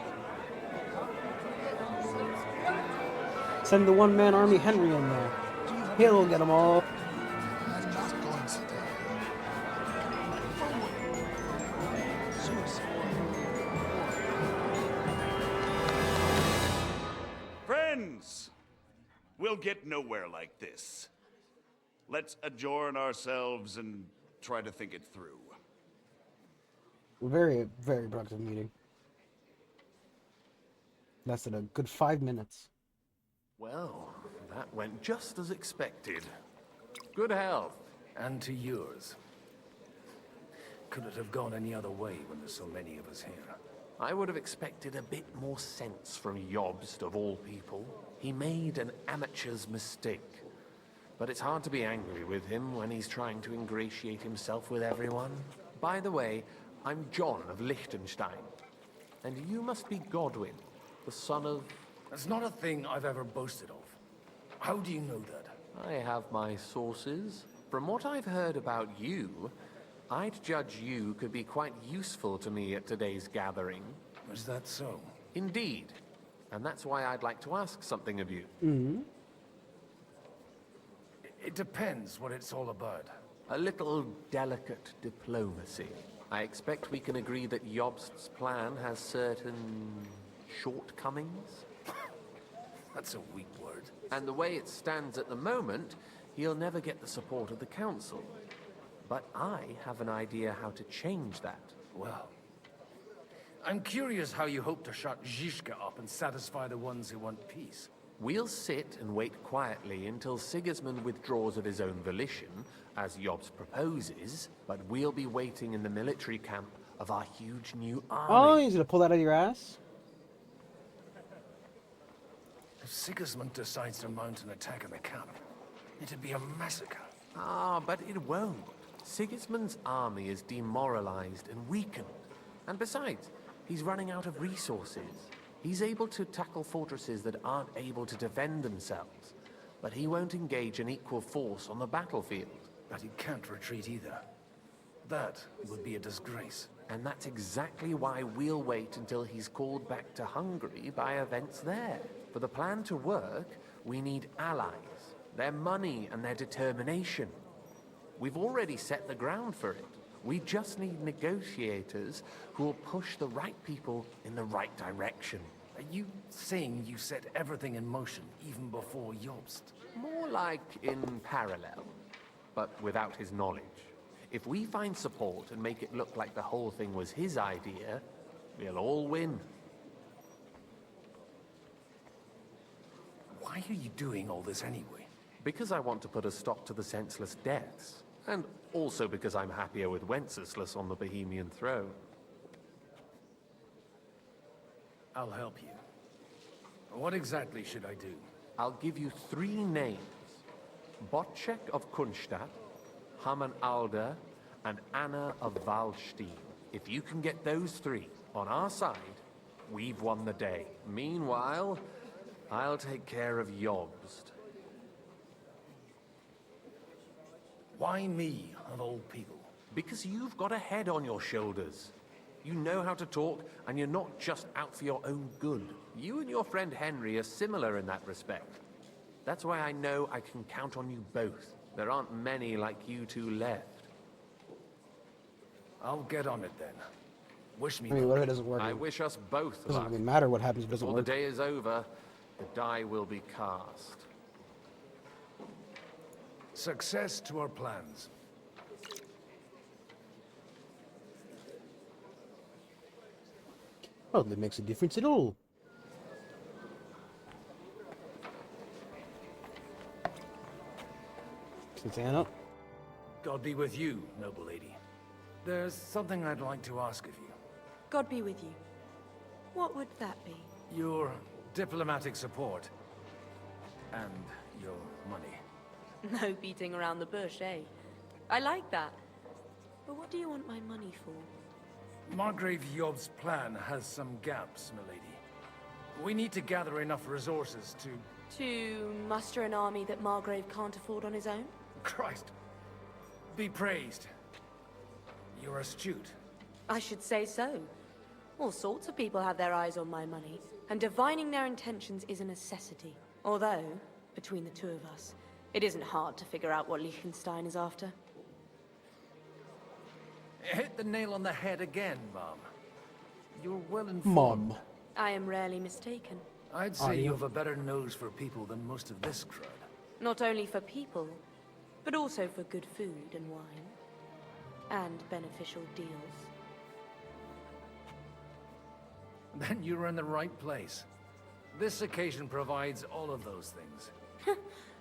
Send the one-man army Henry in there. He'll get them all. Friends, we'll get nowhere like this. Let's adjourn ourselves and try to think it through. Very, very productive meeting. Lasted a good 5 minutes. Well, that went just as expected. Good health. And to yours. Could it have gone any other way when there's so many of us here? I would have expected a bit more sense from Jobst, of all people. He made an amateur's mistake. But it's hard to be angry with him when he's trying to ingratiate himself with everyone. By the way, I'm John of Liechtenstein. And you must be Godwin, the son of... That's not a thing I've ever boasted of. How do you know that? I have my sources. From what I've heard about you, I'd judge you could be quite useful to me at today's gathering. Is that so? Indeed. And that's why I'd like to ask something of you. Mm-hmm. It depends what it's all about. A little delicate diplomacy. I expect we can agree that Jobst's plan has certain shortcomings? That's a weak word. And the way it stands at the moment, he'll never get the support of the council. But I have an idea how to change that. Well, I'm curious how you hope to shut Zizka up and satisfy the ones who want peace. We'll sit and wait quietly until Sigismund withdraws of his own volition, as Jobst proposes, but we'll be waiting in the military camp of our huge new Oh, army. he's gonna pull that out of your ass? If Sigismund decides to mount an attack on the camp, it'd be a massacre. Ah, but it won't. Sigismund's army is demoralized and weakened. And besides, he's running out of resources. He's able to tackle fortresses that aren't able to defend themselves. But he won't engage an equal force on the battlefield. But he can't retreat either. That would be a disgrace. And that's exactly why we'll wait until he's called back to Hungary by events there. For the plan to work, we need allies, their money and their determination. We've already set the ground for it. We just need negotiators who will push the right people in the right direction. Are you saying you set everything in motion even before Jobst? More like in parallel, but without his knowledge. If we find support and make it look like the whole thing was his idea, we'll all win. Why are you doing all this anyway? Because I want to put a stop to the senseless deaths. And also because I'm happier with Wenceslas on the Bohemian throne. I'll help you. What exactly should I do? I'll give you 3 names. Botchek of Kunstadt, Haman Alder, and Anna of Wallstein. If you can get those 3 on our side, we've won the day. Meanwhile, I'll take care of Jobst. Why me, of all people? Because you've got a head on your shoulders. You know how to talk, and you're not just out for your own good. You and your friend Henry are similar in that respect. That's why I know I can count on you both. There aren't many like you two left. I'll get on it then. Wish me I mean, what if luck. it doesn't work? I wish us both Doesn't luck. really matter what happens if it doesn't Before work. the day is over, the die will be cast. Success to our plans. Well, that makes a difference at all. Since Anna. God be with you, noble lady. There's something I'd like to ask of you. God be with you. What would that be? Your diplomatic support. And your money. No beating around the bush, eh? I like that. But what do you want my money for? Margrave Job's plan has some gaps, milady. We need to gather enough resources to... To muster an army that Margrave can't afford on his own? Christ! Be praised. You're astute. I should say so. All sorts of people have their eyes on my money, and divining their intentions is a necessity. Although, between the 2 of us, it isn't hard to figure out what Liechtenstein is after. Hit the nail on the head again, Mom. You're well informed. Mom. I am rarely mistaken. I'd say you have a better nose for people than most of this crowd. Not only for people, but also for good food and wine. And beneficial deals. Then you're in the right place. This occasion provides all of those things.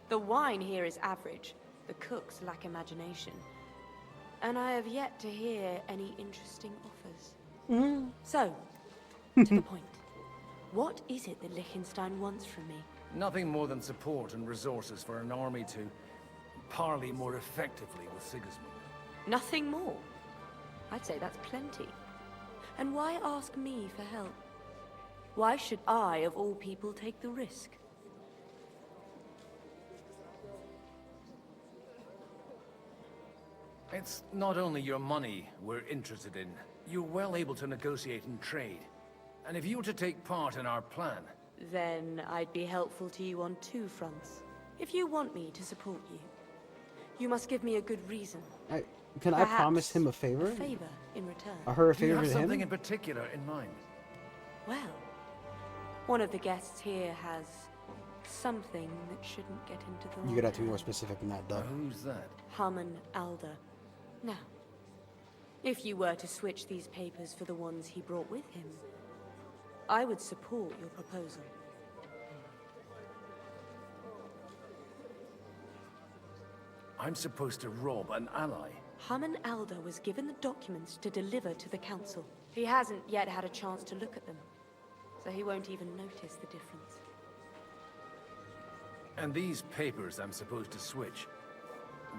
The wine here is average. The cooks lack imagination. And I have yet to hear any interesting offers. So, to the point. What is it that Liechtenstein wants from me? Nothing more than support and resources for an army to parley more effectively with Sigismund. Nothing more? I'd say that's plenty. And why ask me for help? Why should I, of all people, take the risk? It's not only your money we're interested in. You're well able to negotiate and trade. And if you were to take part in our plan... Then I'd be helpful to you on 2 fronts. If you want me to support you, you must give me a good reason. Can I promise him a favor? A favor in return. Or her a Do you favor have to him? something in particular in mind? Well, one of the guests here has something that shouldn't get into the You're gonna have to be more specific than that, though. Who's that? Haman Alder. Now, if you were to switch these papers for the ones he brought with him, I would support your proposal. I'm supposed to rob an ally. Haman Alder was given the documents to deliver to the council. He hasn't yet had a chance to look at them, so he won't even notice the difference. And these papers I'm supposed to switch,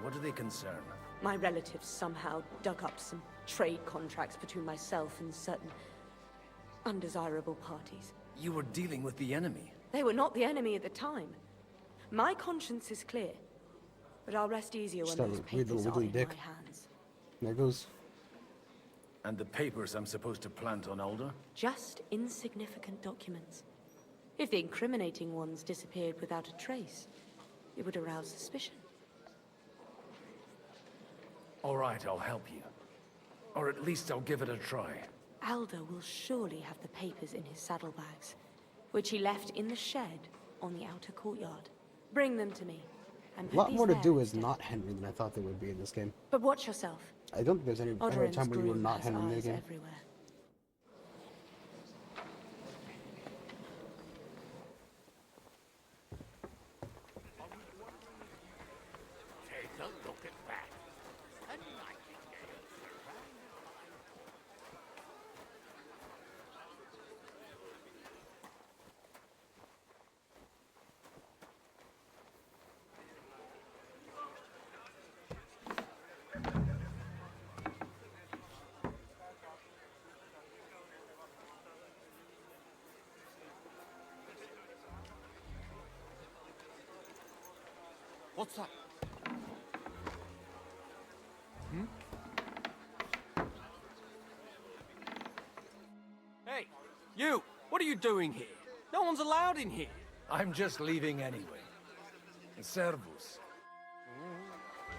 what do they concern? My relatives somehow dug up some trade contracts between myself and certain undesirable parties. You were dealing with the enemy. They were not the enemy at the time. My conscience is clear, but I'll rest easier when those papers are in my hands. There goes. And the papers I'm supposed to plant on Alder? Just insignificant documents. If the incriminating ones disappeared without a trace, it would arouse suspicion. All right, I'll help you. Or at least I'll give it a try. Alder will surely have the papers in his saddlebags, which he left in the shed on the outer courtyard. Bring them to me. A lot more to do is not Henry than I thought there would be in this game. But watch yourself. I don't think there's any time where you were not Henry in the game. Everywhere. Take a look at that. What's that? Hey, you! What are you doing here? No one's allowed in here. I'm just leaving anyway. Servus.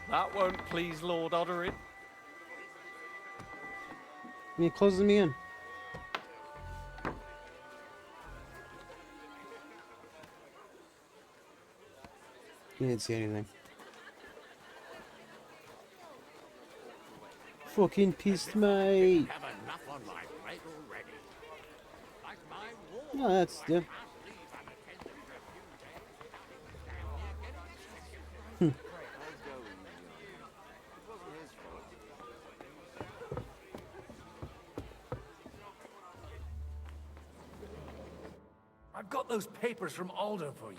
That won't please Lord Odderin. He closes me in. He didn't see anything. Fucking pissed, mate. Have enough on my plate already. Like my No, that's yeah. I've got those papers from Alder for you.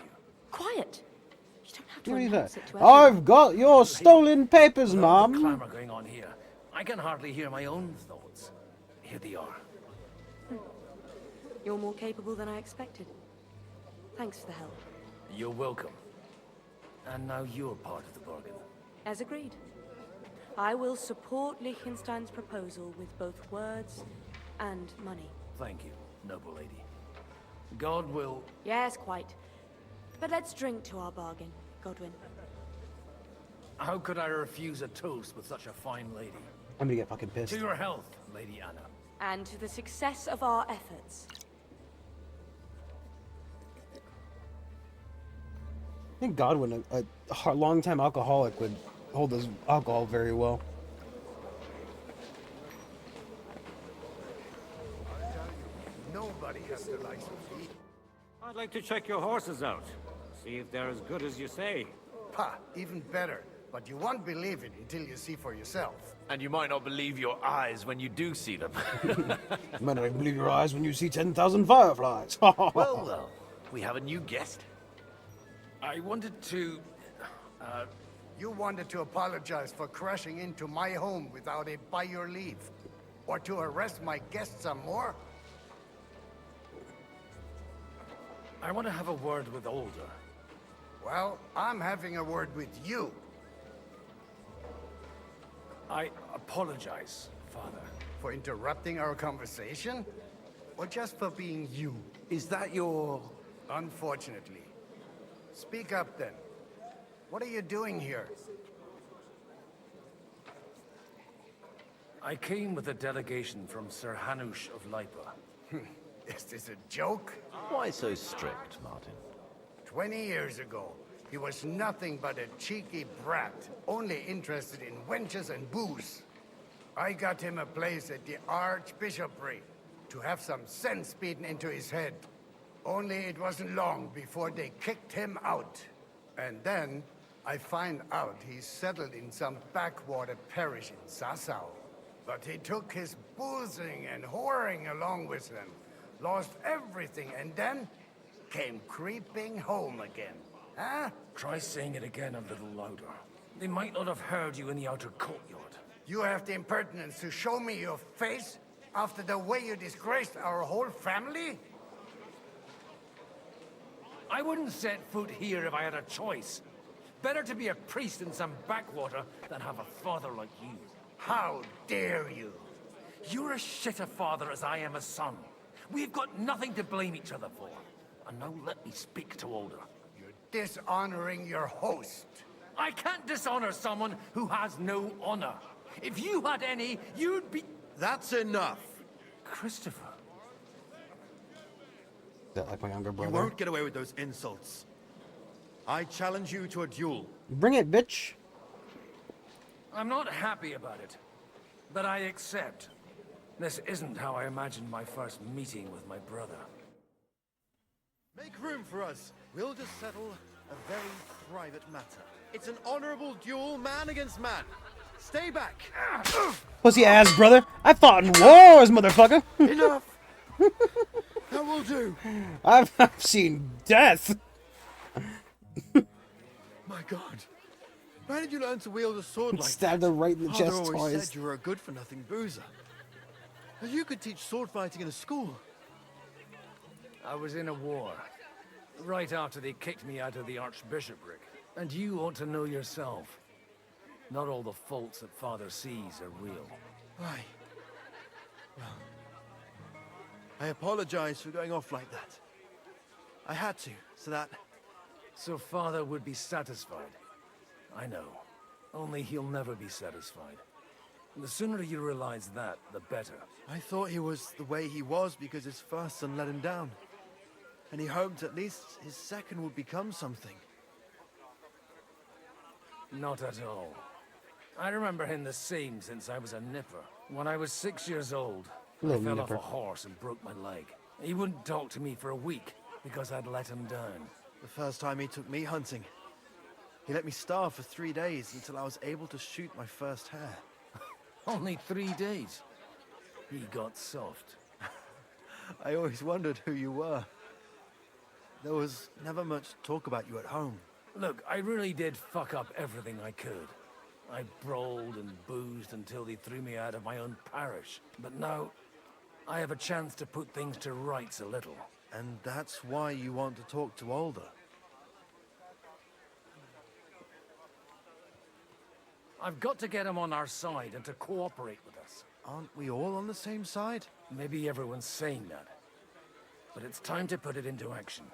Quiet. You don't have to What is announce that? it to everyone. I've got your stolen papers, With all the Mom. clamor going on here, I can hardly hear my own thoughts. Here they are. You're more capable than I expected. Thanks for the help. You're welcome. And now you're part of the bargain. As agreed. I will support Liechtenstein's proposal with both words and money. Thank you, noble lady. God will... Yes, quite. But let's drink to our bargain, Godwin. How could I refuse a toast with such a fine lady? I'm gonna get fucking pissed. To your health, Lady Anna. And to the success of our efforts. I think Godwin, a long-time alcoholic, would hold his alcohol very well. Nobody has the likes of me. I'd like to check your horses out. See if they're as good as you say. Pa, even better. But you won't believe it until you see for yourself. And you might not believe your eyes when you do see them. You might not believe your eyes when you see 10,000 fireflies. Well, we have a new guest. I wanted to... You wanted to apologize for crashing into my home without it by your leave. Or to arrest my guests some more? I want to have a word with Alder. Well, I'm having a word with you. I apologize, Father. For interrupting our conversation? Or just for being you? Is that your... Unfortunately. Speak up then. What are you doing here? I came with a delegation from Sir Hanush of Lipa. Is this a joke? Why so strict, Martin? 20 years ago, he was nothing but a cheeky brat, only interested in wenches and booze. I got him a place at the Archbishopric to have some sense beaten into his head. Only it wasn't long before they kicked him out. And then I find out he's settled in some backwater parish in Sassau. But he took his boozing and whoring along with him, lost everything, and then came creeping home again. Huh? Try saying it again a little louder. They might not have heard you in the outer courtyard. You have the impertinence to show me your face after the way you disgraced our whole family? I wouldn't set foot here if I had a choice. Better to be a priest in some backwater than have a father like you. How dare you? You're as shit a father as I am a son. We've got nothing to blame each other for. And now let me speak to Older. You're dishonoring your host. I can't dishonor someone who has no honor. If you had any, you'd be... That's enough. Christopher. Is that like my younger You brother? won't get away with those insults. I challenge you to a duel. Bring it, bitch. I'm not happy about it, but I accept. This isn't how I imagined my first meeting with my brother. Make room for us. We'll just settle a very private matter. It's an honorable duel, man against man. Stay back. Pussy ass brother. I fought in wars, motherfucker. Enough. That will do. I've seen death. My God. Where did you learn to wield a sword like Stabbed that? her right in the Father chest always twice. said you were a good-for-nothing boozer. You could teach sword fighting in a school. I was in a war. Right after they kicked me out of the Archbishopric. And you ought to know yourself. Not all the faults that Father sees are real. Why? Well, I apologize for going off like that. I had to, so that... So Father would be satisfied. I know. Only he'll never be satisfied. The sooner you realize that, the better. I thought he was the way he was because his first son let him down. And he hoped at least his second would become something. Not at all. I remember him the same since I was a nipper. When I was 6 years old, I Little fell nipper. off a horse and broke my leg. He wouldn't talk to me for a week because I'd let him down. The first time he took me hunting, he let me starve for 3 days until I was able to shoot my first hare. Only 3 days. He got soft. I always wondered who you were. There was never much talk about you at home. Look, I really did fuck up everything I could. I brawled and boozed until they threw me out of my own parish. But now, I have a chance to put things to rights a little. And that's why you want to talk to Alder. I've got to get him on our side and to cooperate with us. Aren't we all on the same side? Maybe everyone's saying that. But it's time to put it into action.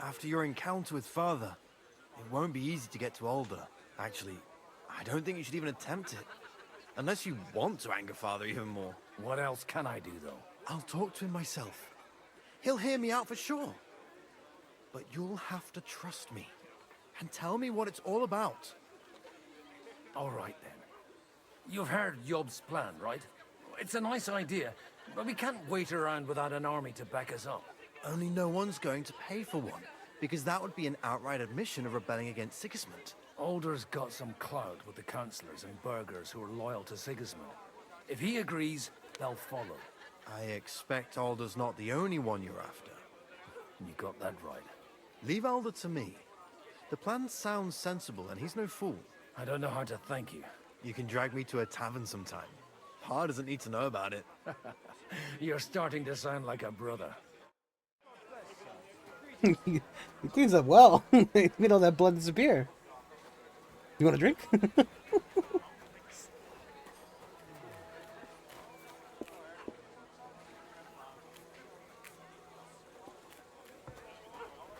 After your encounter with Father, it won't be easy to get to Alder. Actually, I don't think you should even attempt it. Unless you want to anger Father even more. What else can I do, though? I'll talk to him myself. He'll hear me out for sure. But you'll have to trust me. And tell me what it's all about. All right, then. You've heard Yob's plan, right? It's a nice idea, but we can't wait around without an army to back us up. Only no one's going to pay for one, because that would be an outright admission of rebelling against Sigismund. Alder's got some clout with the councillors and burghers who are loyal to Sigismund. If he agrees, they'll follow. I expect Alder's not the only one you're after. You got that right. Leave Alder to me. The plan sounds sensible, and he's no fool. I don't know how to thank you. You can drag me to a tavern sometime. Pa doesn't need to know about it. You're starting to sound like a brother. He cleans up well. He made all that blood disappear. You want a drink?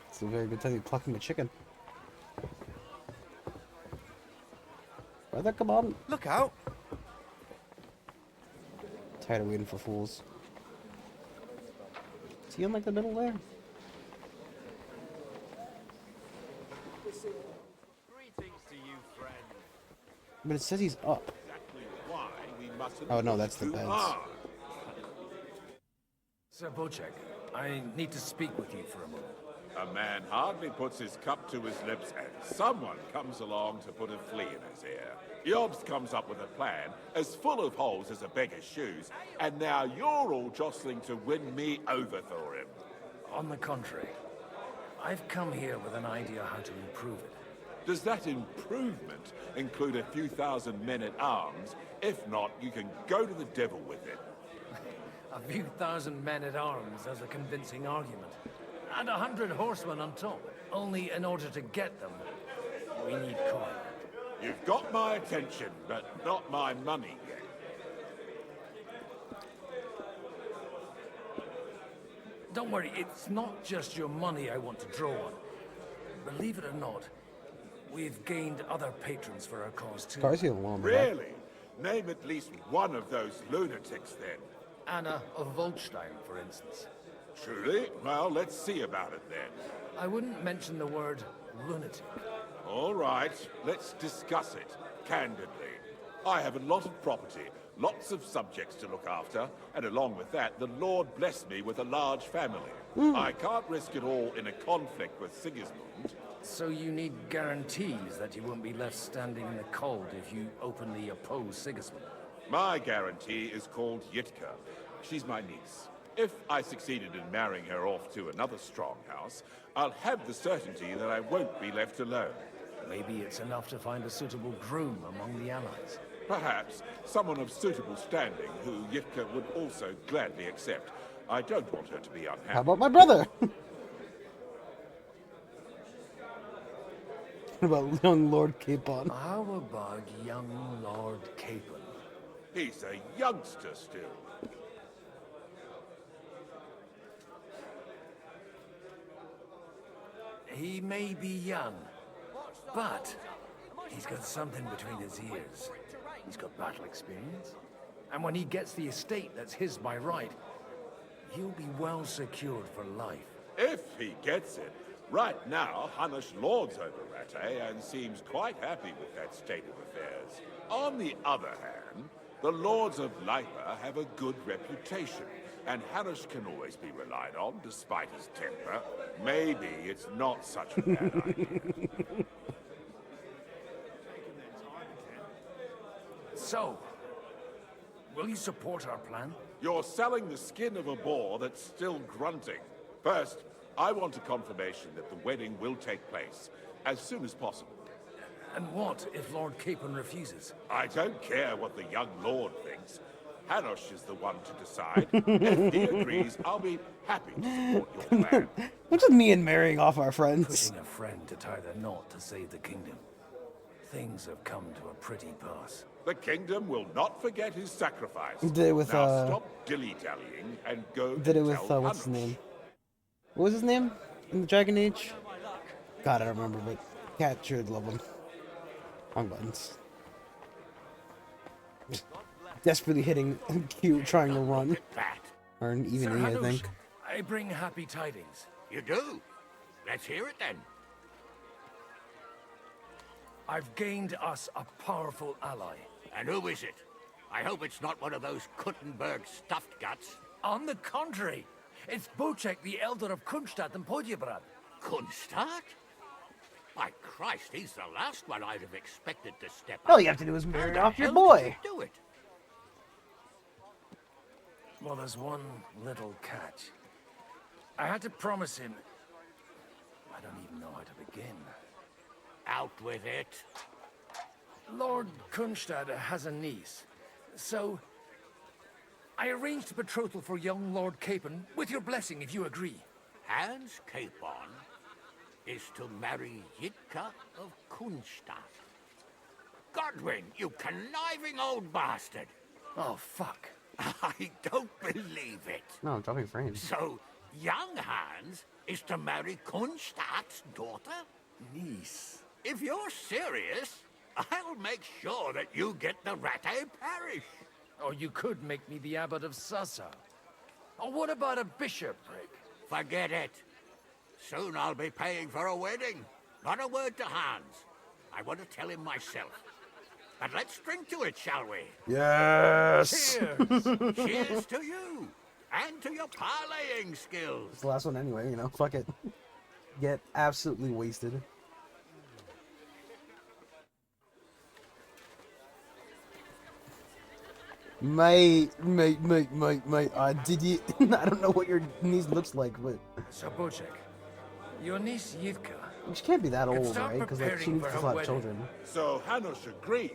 It's a very good time to be plucking a chicken. Brother, come on. Look out! Tired of waiting for fools. Is he in like the middle there? Greetings to you, friend. But it says he's up. Exactly why we mustn't Oh no, push that's the too beds. hard. Sir Bocek, I need to speak with you for a moment. A man hardly puts his cup to his lips and someone comes along to put a flea in his ear. Yobs comes up with a plan as full of holes as a beggar's shoes, and now you're all jostling to win me over for him. On the contrary, I've come here with an idea how to improve it. Does that improvement include a few thousand men-at-arms? If not, you can go to the devil with it. A few thousand men-at-arms as a convincing argument. And 100 horsemen on top. Only in order to get them, we need coin. You've got my attention, but not my money yet. Don't worry, it's not just your money I want to draw on. Believe it or not, we've gained other patrons for our cause too. Really? Name at least one of those lunatics then. Anna of Volkstein, for instance. Truly? Well, let's see about it then. I wouldn't mention the word lunatic. All right, let's discuss it, candidly. I have a lot of property, lots of subjects to look after, and along with that, the Lord blessed me with a large family. I can't risk it all in a conflict with Sigismund. So you need guarantees that you won't be left standing in the cold if you openly oppose Sigismund. My guarantee is called Yitka. She's my niece. If I succeeded in marrying her off to another strong house, I'll have the certainty that I won't be left alone. Maybe it's enough to find a suitable groom among the allies. Perhaps someone of suitable standing who Yitka would also gladly accept. I don't want her to be unhappy. How about my brother? What about young Lord Capon? How about young Lord Capon? He's a youngster still. He may be young, but he's got something between his ears. He's got battle experience. And when he gets the estate that's his by right, he'll be well secured for life. If he gets it. Right now, Hanush lords over Rattay and seems quite happy with that state of affairs. On the other hand, the lords of Lipa have a good reputation, and Hanush can always be relied on despite his temper. Maybe it's not such a bad idea. So, will you support our plan? You're selling the skin of a boar that's still grunting. First, I want a confirmation that the wedding will take place as soon as possible. And what if Lord Capon refuses? I don't care what the young lord thinks. Hanush is the one to decide. If he agrees, I'll be happy to support your plan. What's with me and marrying off our friends? Pushing a friend to tie the knot to save the kingdom. Things have come to a pretty pass. The kingdom will not forget his sacrifice. Did it with, now stop dilly-dallying and go Did it with, tell what's his Hanush. name? What was his name in the Dragon Age? God, I don't remember, but Cat sure love him. Wrong buttons. Desperately hitting Q, trying to run. Or even Sir E, I Hanush, think. I bring happy tidings. You do? Let's hear it then. I've gained us a powerful ally. And who is it? I hope it's not one of those Kuttenberg stuffed guts. On the contrary, it's Bocek, the elder of Kunstadt and Podjebrad. Kunstadt? My Christ, he's the last one I'd have expected to step up. All you have to do is marry How the off your hell boy. did you do it? Well, there's one little catch. I had to promise him... I don't even know how to begin. Out with it. Lord Kunstadt has a niece, so... I arranged a betrothal for young Lord Capon, with your blessing if you agree. Hans Capon is to marry Yitka of Kunstadt. Godwin, you conniving old bastard! Oh, fuck. I don't believe it. No, I'm dropping frames. So, young Hans is to marry Kunstadt's daughter? Niece. If you're serious, I'll make sure that you get the Rattay parish. Or you could make me the abbot of Sasa. Or what about a bishopric? Forget it. Soon I'll be paying for a wedding. Not a word to Hans. I want to tell him myself. But let's drink to it, shall we? Yes! Cheers! Cheers to you! And to your parlaying skills! It's the last one anyway, you know, fuck it. Get absolutely wasted. Mate, did you... I don't know what your niece looks like, but... Sabocek, your niece Yivka... She can't be that old, right? Because like, she needs to have children. So Hanush agreed,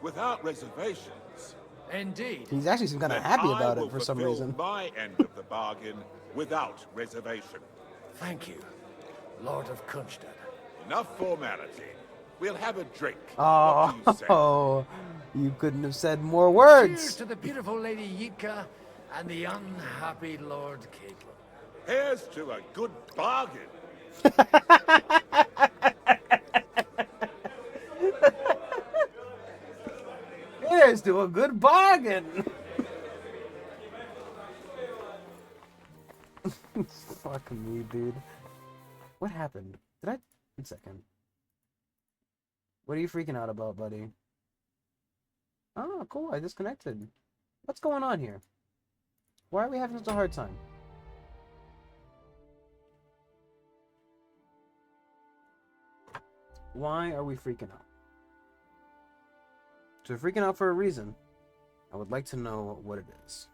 without reservations. Indeed. He's actually seems kind of happy about it for some reason. My end of the bargain without reservation. Thank you, Lord of Kunstad. Enough formality. We'll have a drink. Oh, What do you say? You couldn't have said more words. Cheers to the beautiful Lady Yivka and the unhappy Lord Caitlin. Here's to a good bargain. Here's to a good bargain. Fucking me, dude. What happened? Did I? 1 second. What are you freaking out about, buddy? Oh, cool. I disconnected. What's going on here? Why are we having such a hard time? Why are we freaking out? So we're freaking out for a reason. I would like to know what it is.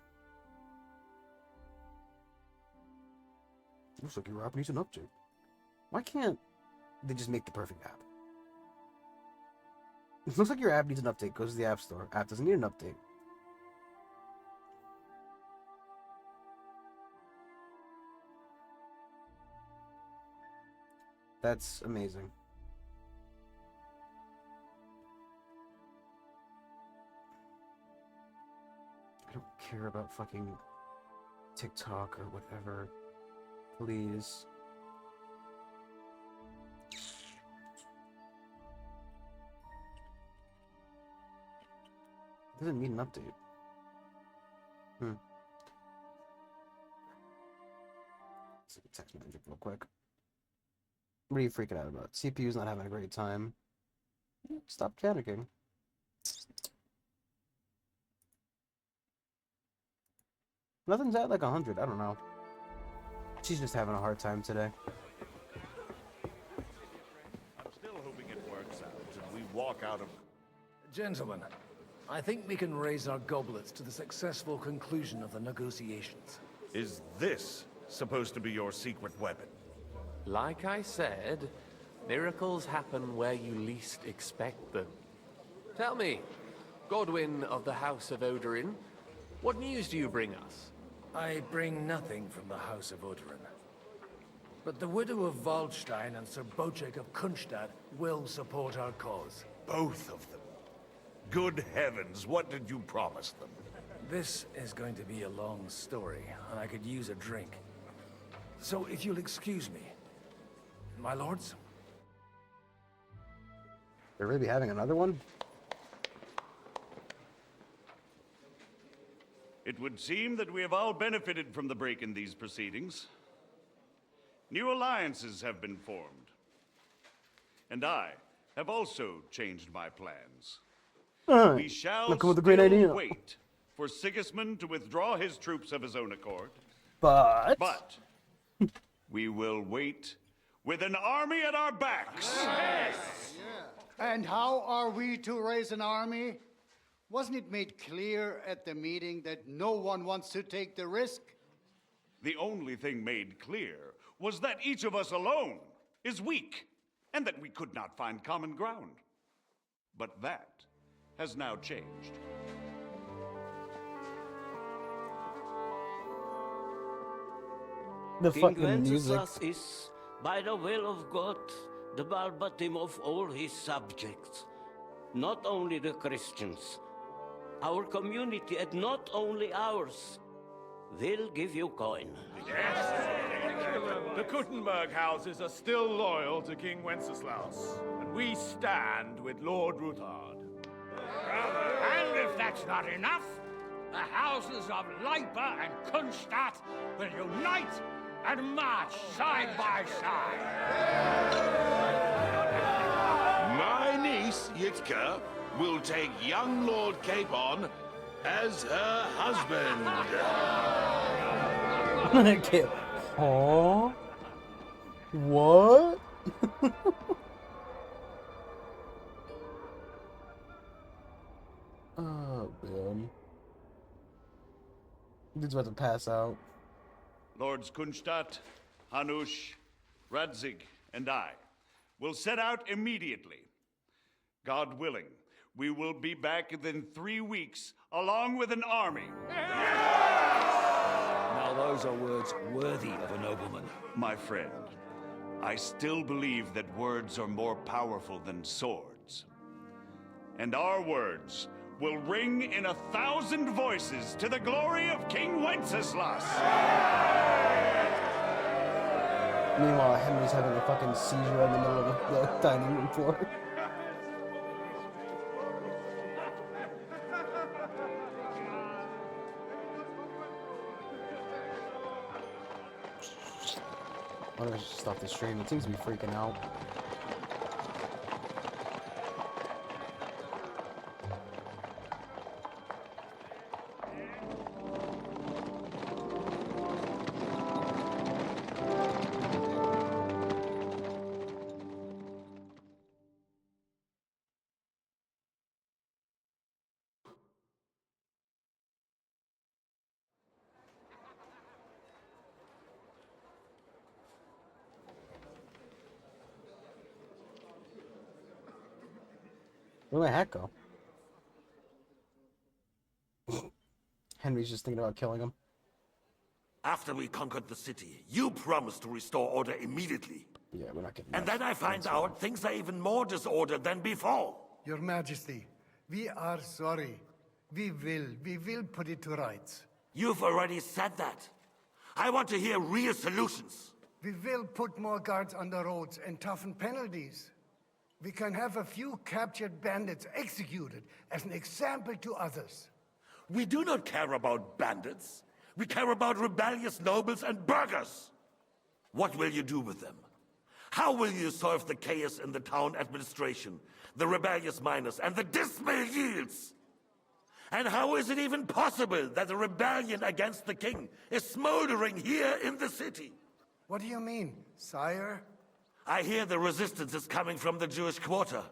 Looks like your app needs an update. Why can't they just make the perfect app? It looks like your app needs an update. Goes to the App Store. App doesn't need an update. That's amazing. I don't care about fucking TikTok or whatever. Please. It doesn't need an update. Let's text message real quick. What are you freaking out about? CPU's not having a great time. Stop panicking. Nothing's at like 100. I don't know. She's just having a hard time today. I'm still hoping it works out and we walk out of... Gentlemen, I think we can raise our goblets to the successful conclusion of the negotiations. Is this supposed to be your secret weapon? Like I said, miracles happen where you least expect them. Tell me, Godwin of the House of Odorin, what news do you bring us? I bring nothing from the House of Odorin. But the widow of Waldstein and Sir Bocek of Kunstad will support our cause. Both of them? Good heavens, what did you promise them? This is going to be a long story, and I could use a drink. So if you'll excuse me, my lords? They're really having another one? It would seem that we have all benefited from the break in these proceedings. New alliances have been formed. And I have also changed my plans. Alright. We shall Look with a great idea. wait for Sigismund to withdraw his troops of his own accord. But we will wait with an army at our backs. Yes. And how are we to raise an army? Wasn't it made clear at the meeting that no one wants to take the risk? The only thing made clear was that each of us alone is weak, and that we could not find common ground. But that has now changed. The King fucking music. Wenceslas is, by the will of God, the Balbatim of all his subjects. Not only the Christians, our community, and not only ours. They'll give you coin. Yes! The Kuttenberg houses are still loyal to King Wenceslas, and we stand with Lord Ruthard. And if that's not enough, the houses of Leipa and Kunstadt will unite and march side by side. My niece, Yitka, will take young Lord Capon as her husband. Okay. Huh? What? Oh, man. Dude's about to pass out. Lords Kunstadt, Hanush, Radzig, and I will set out immediately. God willing, we will be back within 3 weeks, along with an army. Now those are words worthy of a nobleman. My friend, I still believe that words are more powerful than swords. And our words will ring in 1,000 voices to the glory of King Wenceslas. Meanwhile, Henry's having a fucking seizure in the middle of the dining room floor. Why don't I just stop the stream? It seems to be freaking out. Where'd my hat go? Henry's just thinking about killing him. After we conquered the city, you promised to restore order immediately. Yeah, we're not getting And then I find out things are even more disordered than before. Your Majesty, we are sorry. We will put it to rights. You've already said that. I want to hear real solutions. We will put more guards on the roads and toughen penalties. We can have a few captured bandits executed as an example to others. We do not care about bandits. We care about rebellious nobles and burghers. What will you do with them? How will you solve the chaos in the town administration, the rebellious miners, and the dismal yields? And how is it even possible that a rebellion against the king is smoldering here in the city? What do you mean, sire? I hear the resistance is coming from the Jewish quarter,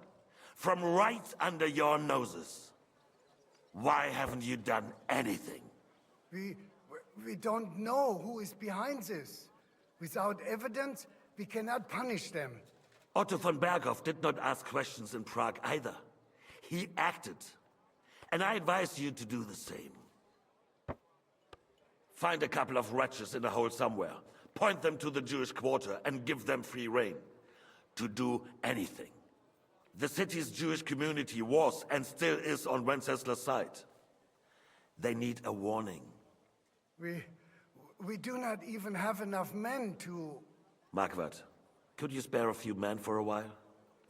from right under your noses. Why haven't you done anything? We don't know who is behind this. Without evidence, we cannot punish them. Otto von Berghoff did not ask questions in Prague either. He acted. And I advise you to do the same. Find a couple of wretches in a hole somewhere. Point them to the Jewish quarter and give them free rein to do anything. The city's Jewish community was and still is on Wenceslas' side. They need a warning. We do not even have enough men to... Marquardt, could you spare a few men for a while?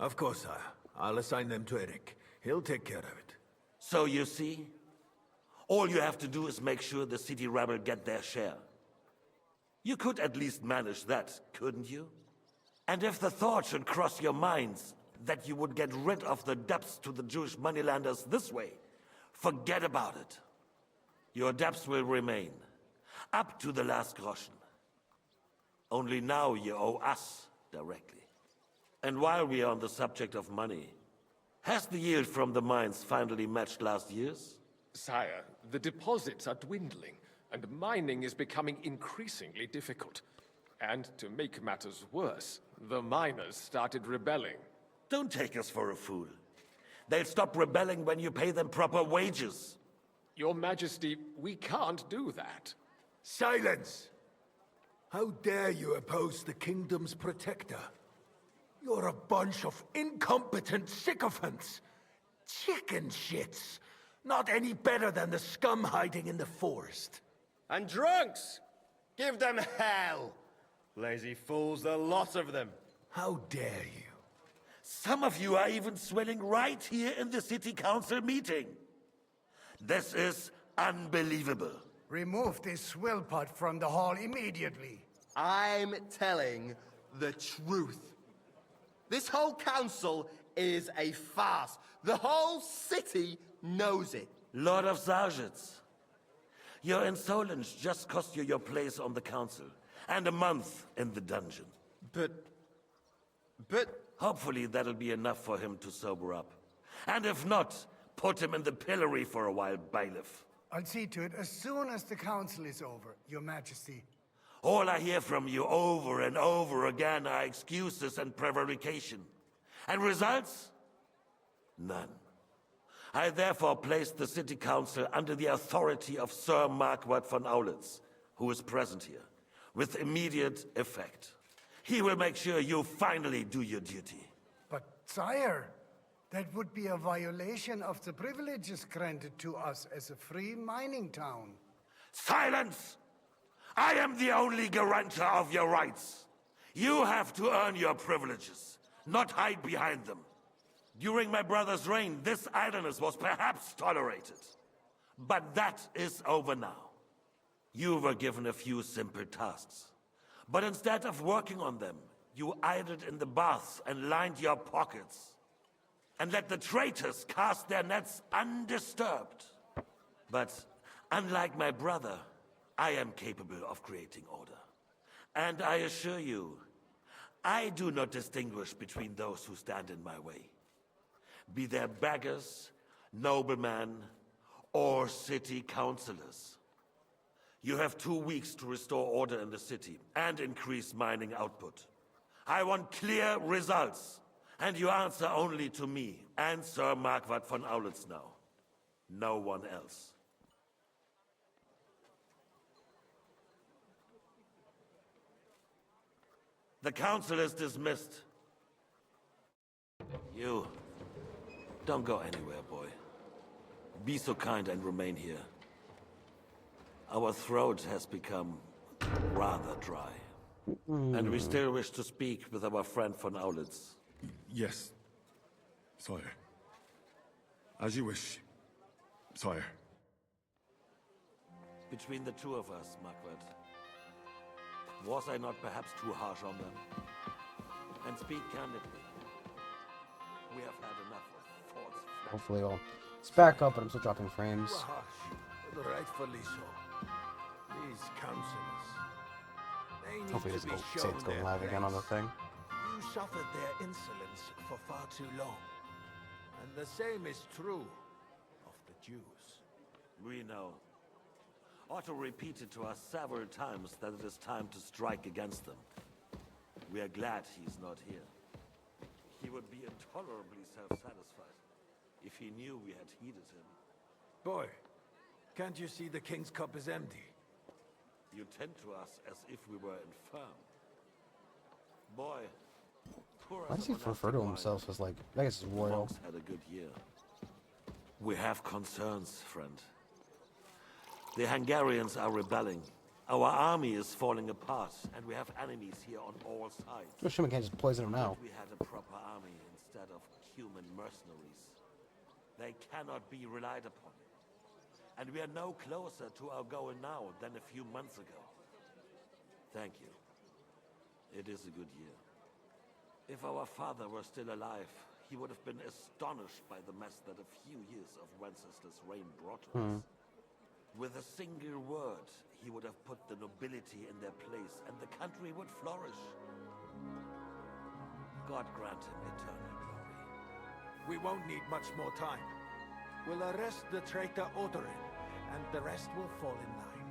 Of course, sire. I'll assign them to Eric. He'll take care of it. So you see, all you have to do is make sure the city rebel get their share. You could at least manage that, couldn't you? And if the thought should cross your minds that you would get rid of the debts to the Jewish moneylanders this way, forget about it. Your debts will remain, up to the last groschen. Only now you owe us directly. And while we are on the subject of money, has the yield from the mines finally matched last year's? Sire, the deposits are dwindling, and mining is becoming increasingly difficult. And to make matters worse, the miners started rebelling. Don't take us for a fool. They'll stop rebelling when you pay them proper wages. Your Majesty, we can't do that. Silence! How dare you oppose the kingdom's protector? You're a bunch of incompetent sycophants. Chicken shits. Not any better than the scum hiding in the forest. And drunks! Give them hell! Lazy fools, the lot of them. How dare you? Some of you are even swelling right here in the city council meeting. This is unbelievable. Remove this swill pot from the hall immediately. I'm telling the truth. This whole council is a farce. The whole city knows it. Lord of Sargents, your insolence just cost you your place on the council, and a month in the dungeon. But... Hopefully that'll be enough for him to sober up. And if not, put him in the pillory for a while, bailiff. I'll see to it as soon as the council is over, Your Majesty. All I hear from you over and over again are excuses and prevarication. And results? None. I therefore place the city council under the authority of Sir Marquardt von Aulitz, who is present here, with immediate effect. He will make sure you finally do your duty. But, sire, that would be a violation of the privileges granted to us as a free mining town. Silence! I am the only guarantor of your rights. You have to earn your privileges, not hide behind them. During my brother's reign, this idleness was perhaps tolerated. But that is over now. You were given a few simple tasks. But instead of working on them, you idled in the baths and lined your pockets. And let the traitors cast their nets undisturbed. But unlike my brother, I am capable of creating order. And I assure you, I do not distinguish between those who stand in my way. Be they beggars, noblemen, or city councillors. You have 2 weeks to restore order in the city and increase mining output. I want clear results, and you answer only to me and Sir Marquardt von Aulitz now. No one else. The council is dismissed. You, don't go anywhere, boy. Be so kind and remain here. Our throat has become rather dry. And we still wish to speak with our friend von Aulitz. Yes, sire. As you wish, sire. Between the two of us, Marquardt, was I not perhaps too harsh on them? And speak candidly, we have had enough of thoughts. Hopefully it's back up, but I'm still dropping frames. Harsh, rightfully so. These councillors, they need Hopefully to be say shown it's going their live again on the place. thing. You suffered their insolence for far too long. And the same is true of the Jews. We know. Otto repeated to us several times that it is time to strike against them. We are glad he's not here. He would be intolerably self-satisfied if he knew we had heeded him. Boy, can't you see the king's cup is empty? You tend to us as if we were infirm. Boy, poor Why does he refer to himself as, like, I guess it's royal? Monks had a good year. We have concerns, friend. The Hungarians are rebelling. Our army is falling apart, and we have enemies here on all sides. Wish him can't just poison him now. We had a proper army instead of human mercenaries. They cannot be relied upon. And we are no closer to our goal now than a few months ago. Thank you. It is a good year. If our father were still alive, he would have been astonished by the mess that a few years of Wenceslas' reign brought to us. With a single word, he would have put the nobility in their place, and the country would flourish. God grant him eternal glory. We won't need much more time. We'll arrest the traitor Odorin, and the rest will fall in line.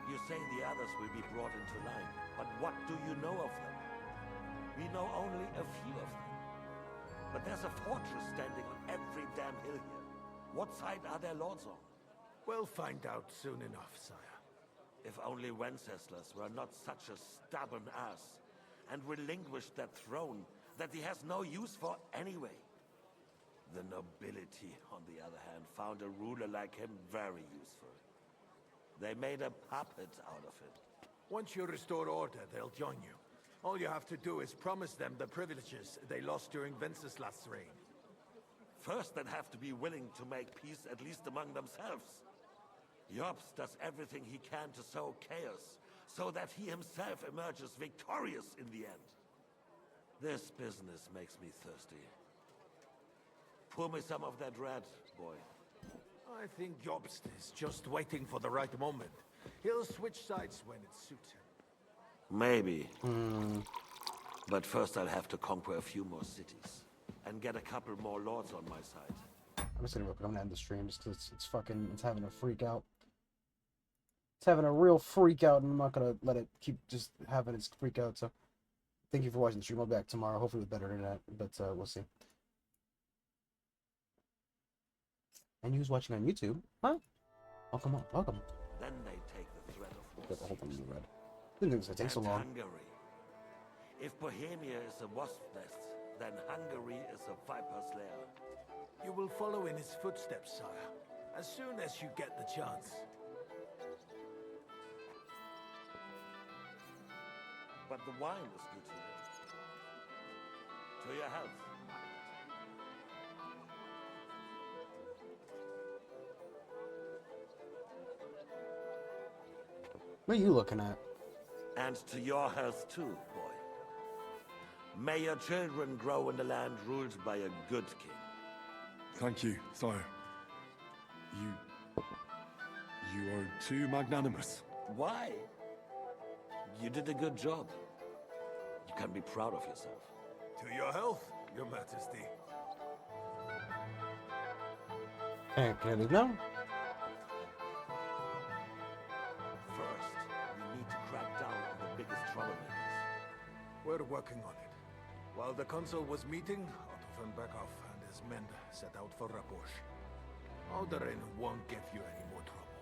You say the others will be brought into line, but what do you know of them? We know only a few of them. But there's a fortress standing on every damn hill here. What side are their lords on? We'll find out soon enough, sire. If only Wenceslas were not such a stubborn ass, and relinquished that throne that he has no use for anyway. The nobility, on the other hand, found a ruler like him very useful. They made a puppet out of him. Once you restore order, they'll join you. All you have to do is promise them the privileges they lost during Wenceslas's reign. First, they'd have to be willing to make peace at least among themselves. Jobst does everything he can to sow chaos, so that he himself emerges victorious in the end. This business makes me thirsty. Pour me some of that red, boy. I think Jobst is just waiting for the right moment. He'll switch sides when it suits him. Maybe. But first I'll have to conquer a few more cities. And get a couple more lords on my side. I'm just gonna end the stream just because it's having a freak out. It's having a real freak out, and I'm not gonna let it keep just having its freak out. So, thank you for watching the stream. I'll be back tomorrow, hopefully with better internet, but we'll see. And who's watching on YouTube? Huh? Welcome. Then they take the threat of war. Hold on, red. Didn't think it would take so long. Hungary. If Bohemia is a wasp nest, then Hungary is a viper's lair. You will follow in his footsteps, sire, as soon as you get the chance. But the wine is good to you. To your health. What are you looking at? And to your health too, boy. May your children grow in a land ruled by a good king. Thank you, sire. You are too magnanimous. Why? You did a good job. You can be proud of yourself. To your health, your majesty. Hey, can I leave now? First, we need to crack down on the biggest troublemakers. We're working on it. While the consul was meeting, Otto von Berghoff and his men set out for Raposh. Alderin won't give you any more trouble.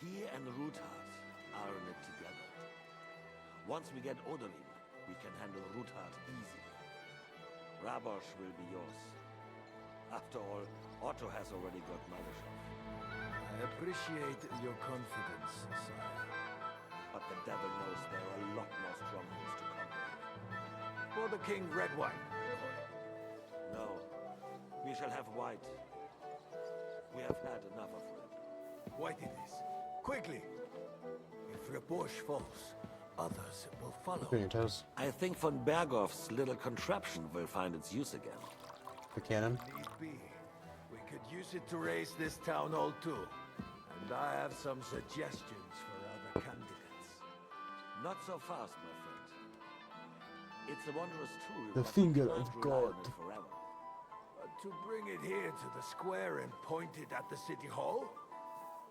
He and Ruthard are in it together. Once we get Odorin, we can handle Ruthard easily. Rabosh will be yours. After all, Otto has already got Malishov. I appreciate your confidence, sire. But the devil knows there are a lot more strongholds to conquer. For the king, red wine. No, we shall have white. We have had enough of red. White it is. Quickly! If Raposh falls, others will follow. Your toes. I think von Berghoff's little contraption will find its use again. The cannon. Need be. We could use it to raise this town hall too. And I have some suggestions for other candidates. Not so fast, my friend. It's a wondrous tool. The but finger we can't of rely on God. it forever. To bring it here to the square and point it at the city hall?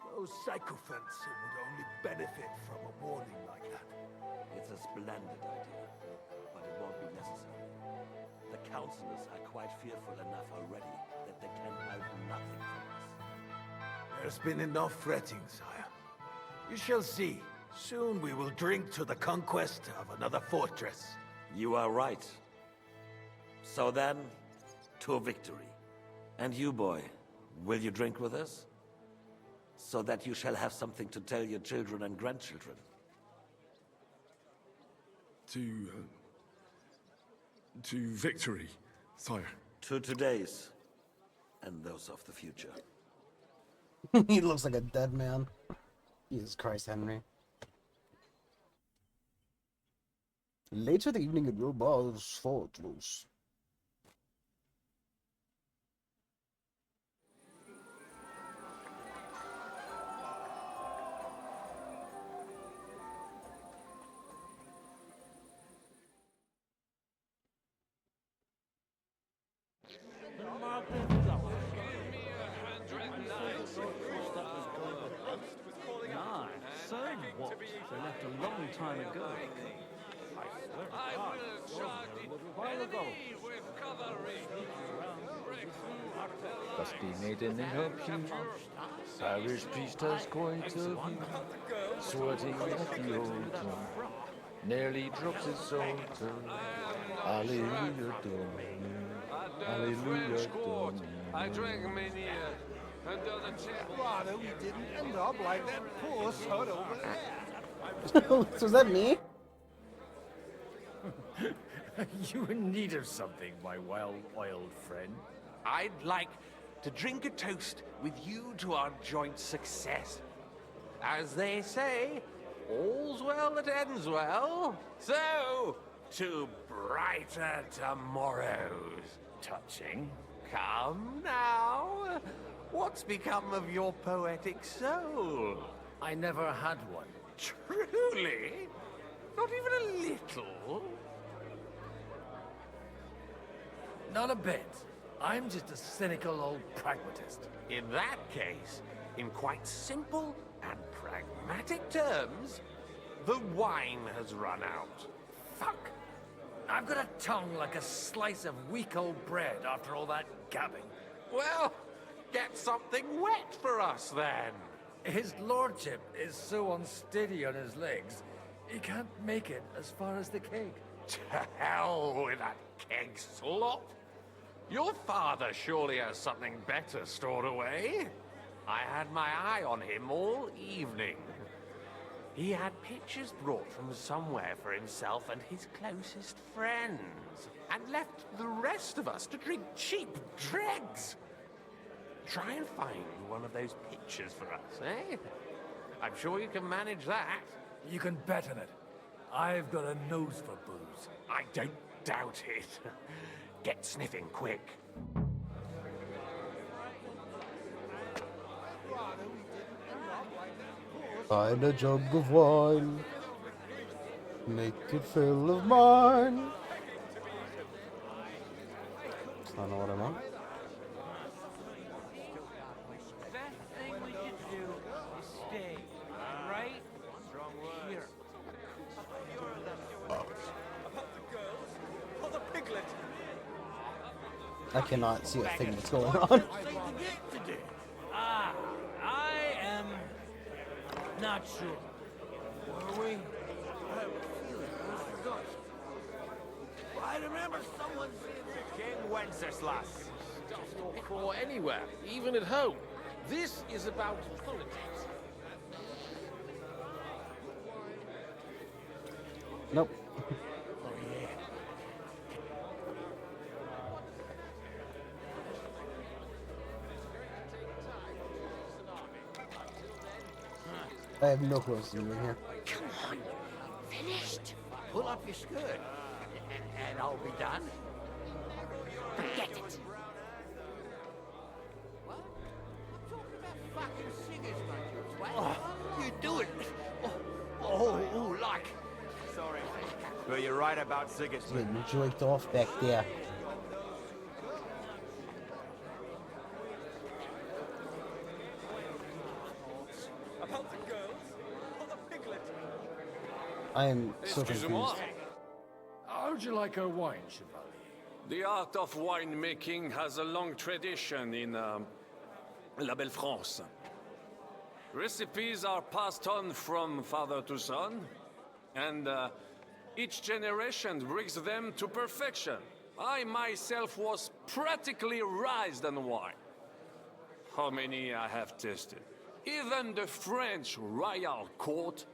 Those sycophants would only benefit from a warning like that. It's a splendid idea, but it won't be necessary. The councillors are quite fearful enough already that they can hide nothing from us. There's been enough fretting, sire. You shall see. Soon we will drink to the conquest of another fortress. You are right. So then, to victory. And you, boy, will you drink with us? So that you shall have something to tell your children and grandchildren. To victory, sire. To today's, and those of the future. He looks like a dead man. Jesus Christ, Henry. Later the evening at Robar's fortress. Saying what? They left a long time ago. I will charge the enemy with cavalry. Dusty maiden in her pew, Irish priest has point of view, sweating at the altar, nearly drops his psalter. Alleluia, Domine, Alleluia, Domine. I drank many under the table. Rather, we didn't end up like that poor sod over there. So is that me? You in need of something, my well-oiled friend? I'd like to drink a toast with you to our joint success. As they say, all's well that ends well. So, to brighter tomorrows. Touching. Come now. What's become of your poetic soul? I never had one. Truly? Not even a little? Not a bit. I'm just a cynical old pragmatist. In that case, in quite simple and pragmatic terms, the wine has run out. Fuck. I've got a tongue like a slice of weak old bread after all that gabbing. Well, get something wet for us then. His lordship is so unsteady on his legs, he can't make it as far as the keg. To hell with that keg slop. Your father surely has something better stored away. I had my eye on him all evening. He had pictures brought from somewhere for himself and his closest friends, and left the rest of us to drink cheap dregs. Try and find one of those pictures for us, eh? I'm sure you can manage that. You can bet on it. I've got a nose for booze. I don't doubt it. Get sniffing quick. Find a jug of wine, make it fill of mine. I don't know what I want. Best thing we could do is stay right here. I cannot see a thing that's going on. I am not sure. Were we? I remember someone saying King Wenceslas. Just or crawl anywhere, even at home. This is about politics. Nope. I have no clothes in here. Come on, finished. Pull up your skirt, and I'll be done. Forget it. What? I'm talking about fucking singers, mate, you twat. Oh, you do it. Oh, like. Sorry. But you're right about Siggers. It's getting jerked off back there. About the girls or the piglet? I am so Excusez-moi. confused. How'd you like our wine, Chevalier? The art of winemaking has a long tradition in La Belle France. Recipes are passed on from father to son, and each generation brings them to perfection. I myself was practically raised on wine. How many I have tasted. Even the French royal court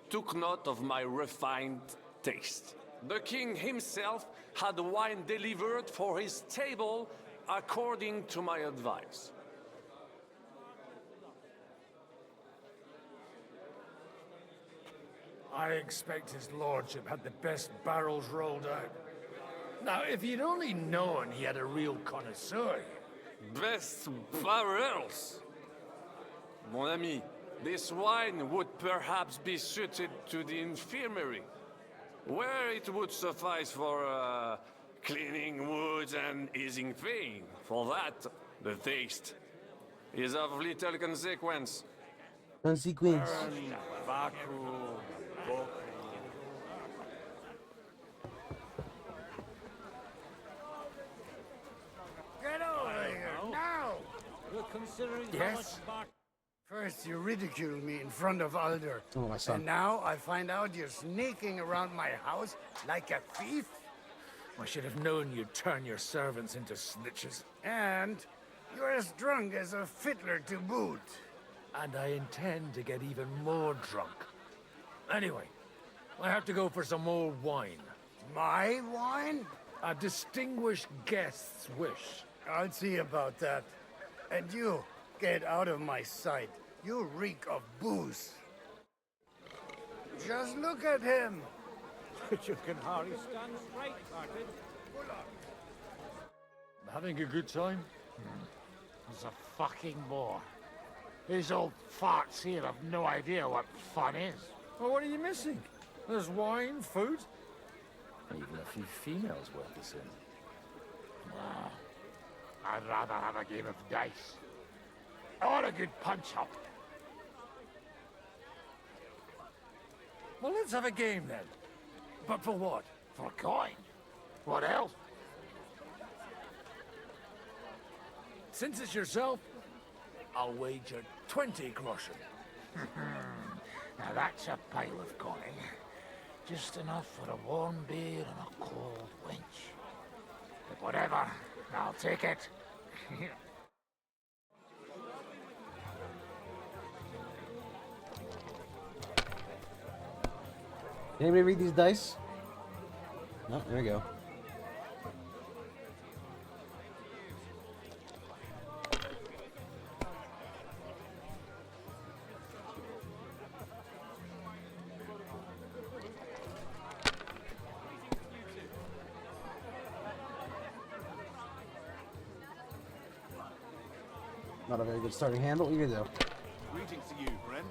took note of my refined taste. The king himself had wine delivered for his table according to my advice. I expect his lordship had the best barrels rolled out. Now, if you'd only known he had a real connoisseur. Best barrels? Mon ami, this wine would perhaps be suited to the infirmary, where it would suffice for cleaning wounds and easing pain. For that, the taste is of little consequence. Consequence. Get over here, now! You're considering how Yes? much bark. First you ridiculed me in front of Alder. Oh, my son. And now I find out you're sneaking around my house like a thief? I should have known you'd turn your servants into snitches. And you're as drunk as a fiddler to boot. And I intend to get even more drunk. Anyway, I have to go for some more wine. My wine? A distinguished guest's wish. I'll see about that. And you, get out of my sight. You reek of booze. Just look at him. You can hardly stand straight, Cartridge. Having a good time? He's a fucking bore. These old farts here have no idea what fun is. Well, what are you missing? There's wine, food. Even a few females worth the sin. Nah, I'd rather have a game of dice. Or a good punch-up. Well, let's have a game then. But for what? For coin. What else? Since it's yourself, I'll wager 20 groschen. Now that's a pile of coin. Just enough for a warm beer and a cold wench. But whatever, I'll take it. Anybody read these dice? No, there we go. Not a very good starting hand, but what are you gonna do? Greetings to you, friend.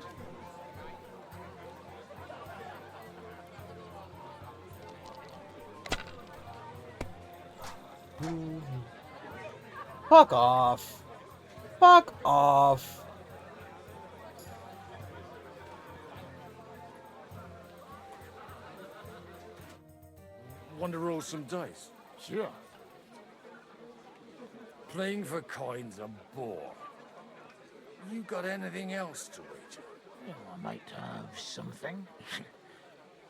Fuck off. Fuck off. Want to roll some dice? Sure. Playing for coin's a bore. You got anything else to wager? Well, I might have something.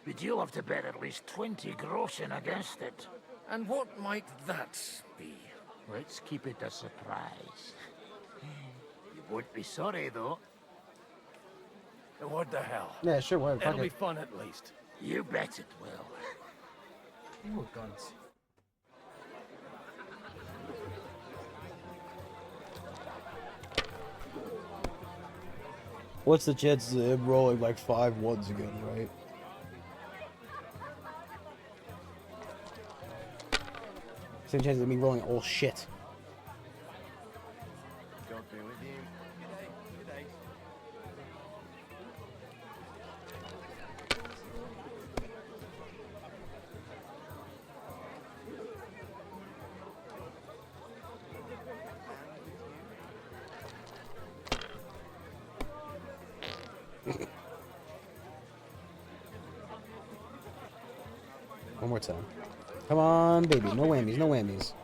But you'll have to bet at least 20 groschen against it. And what might that be? Let's keep it a surprise. You won't be sorry, though. What the hell? Yeah, sure, why? It'll be fun at least. You bet it will. Ooh, guns. What's the chances of him rolling like 5 ones again, right? Same chance of me rolling all shit. God be with you. Good day. One more time. Come on, baby. No whammies, no whammies.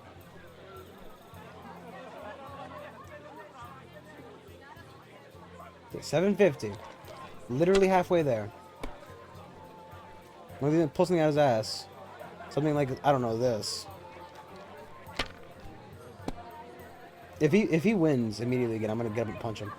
Okay, 750. Literally halfway there. Maybe he pull something out of his ass. Something like, I don't know, this. If he wins immediately again, I'm gonna get him and punch him.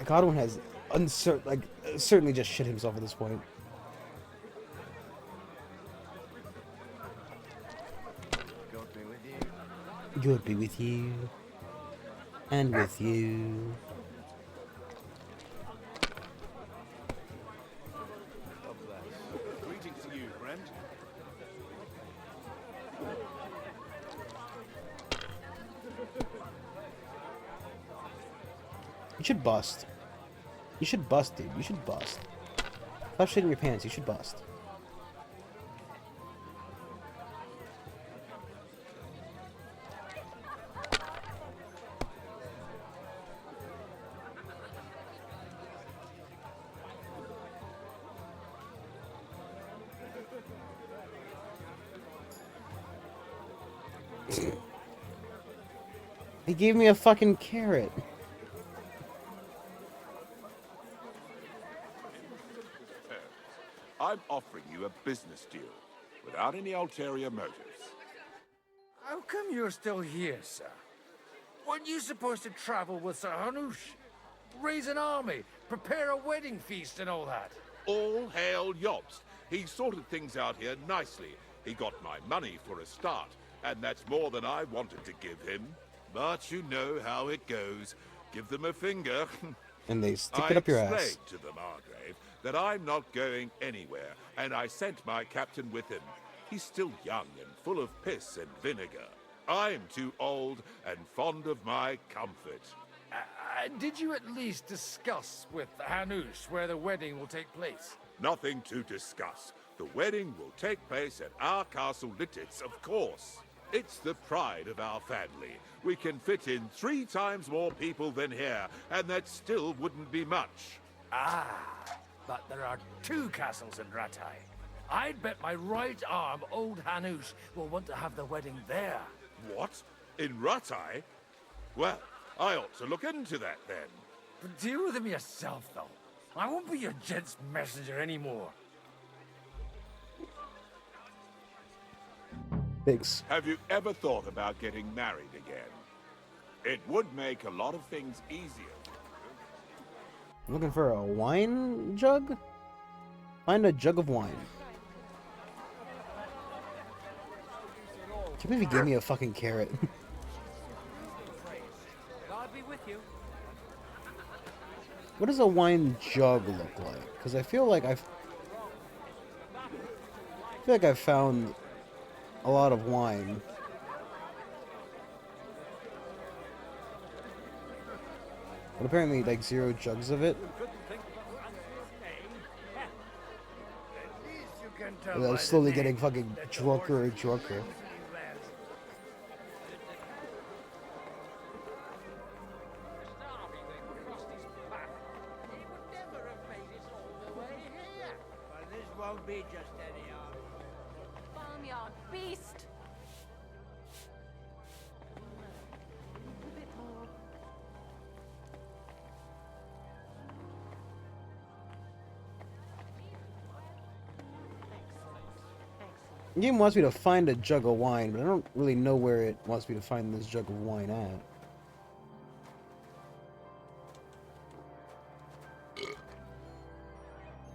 Godwin has certainly just shit himself at this point. God be with you. God be with you. And with you. Greetings to you, friend. You should bust. You should bust, dude. You should bust. Stop shitting your pants. You should bust. He gave me a fucking carrot. I'm offering you a business deal, without any ulterior motives. How come you're still here, sir? Weren't you supposed to travel with Sir Hanush? Raise an army, prepare a wedding feast and all that? All hail Jobst. He sorted things out here nicely. He got my money for a start, and that's more than I wanted to give him. But you know how it goes. Give them a finger. And they stick it up your I ass. explained to the Margrave that I'm not going anywhere, and I sent my captain with him. He's still young and full of piss and vinegar. I'm too old and fond of my comfort. Did you at least discuss with Hanush where the wedding will take place? Nothing to discuss. The wedding will take place at our castle Littitz, of course. It's the pride of our family. We can fit in 3 times more people than here, and that still wouldn't be much. But there are 2 castles in Rattay. I'd bet my right arm old Hanush will want to have the wedding there. What? In Rattay? Well, I ought to look into that then. But deal with him yourself, though. I won't be your gent's messenger anymore. Thanks. Have you ever thought about getting married again? It would make a lot of things easier. Looking for a wine jug? Find a jug of wine. Can't believe he gave me a fucking carrot. God be with you. What does a wine jug look like? Because I feel like I've found a lot of wine. But apparently, like, 0 jugs of it. I was slowly getting fucking drunker and drunker. Won't be just any Farmyard beast. A bit more. The game wants me to find a jug of wine, but I don't really know where it wants me to find this jug of wine at.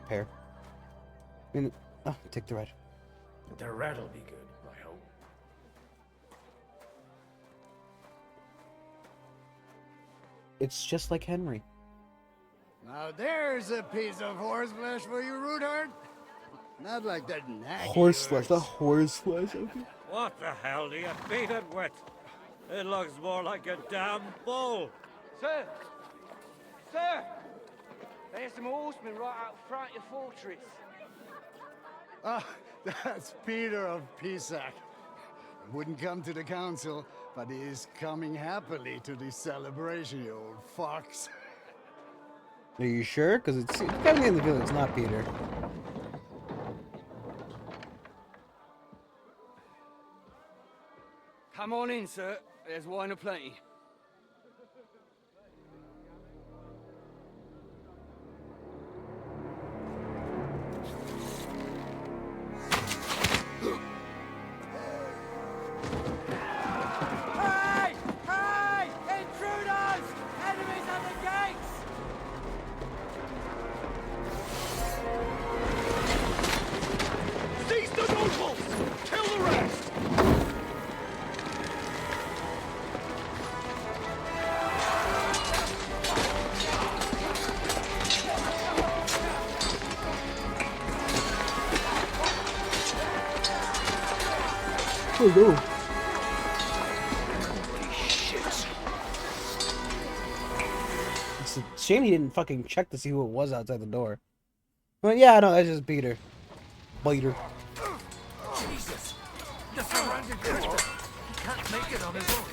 Pear. I mean, take the red. The red'll be good, I hope. It's just like Henry. Now there's a piece of horseflesh for you, Rootheart. Not like that nagging. Horseflesh, the horseflesh. Okay. What the hell do you beat it with? It looks more like a damn bull. Sir! Sir! There's some horsemen right out front of your fortress. Ah, that's Peter of Pisac. Wouldn't come to the council, but he is coming happily to the celebration, you old fox. Are you sure? Because it's kind of in the village. It's not Peter. Come on in, sir. There's wine aplenty. Hey! Hey! Intruders! Enemies at the gates! Seize the nobles! Kill the rest! Oh no. It's a shame he didn't fucking check to see who it was outside the door. Well, yeah, no, that's just Peter. Biter. Jesus! The surrounded creature! He can't make it on his own.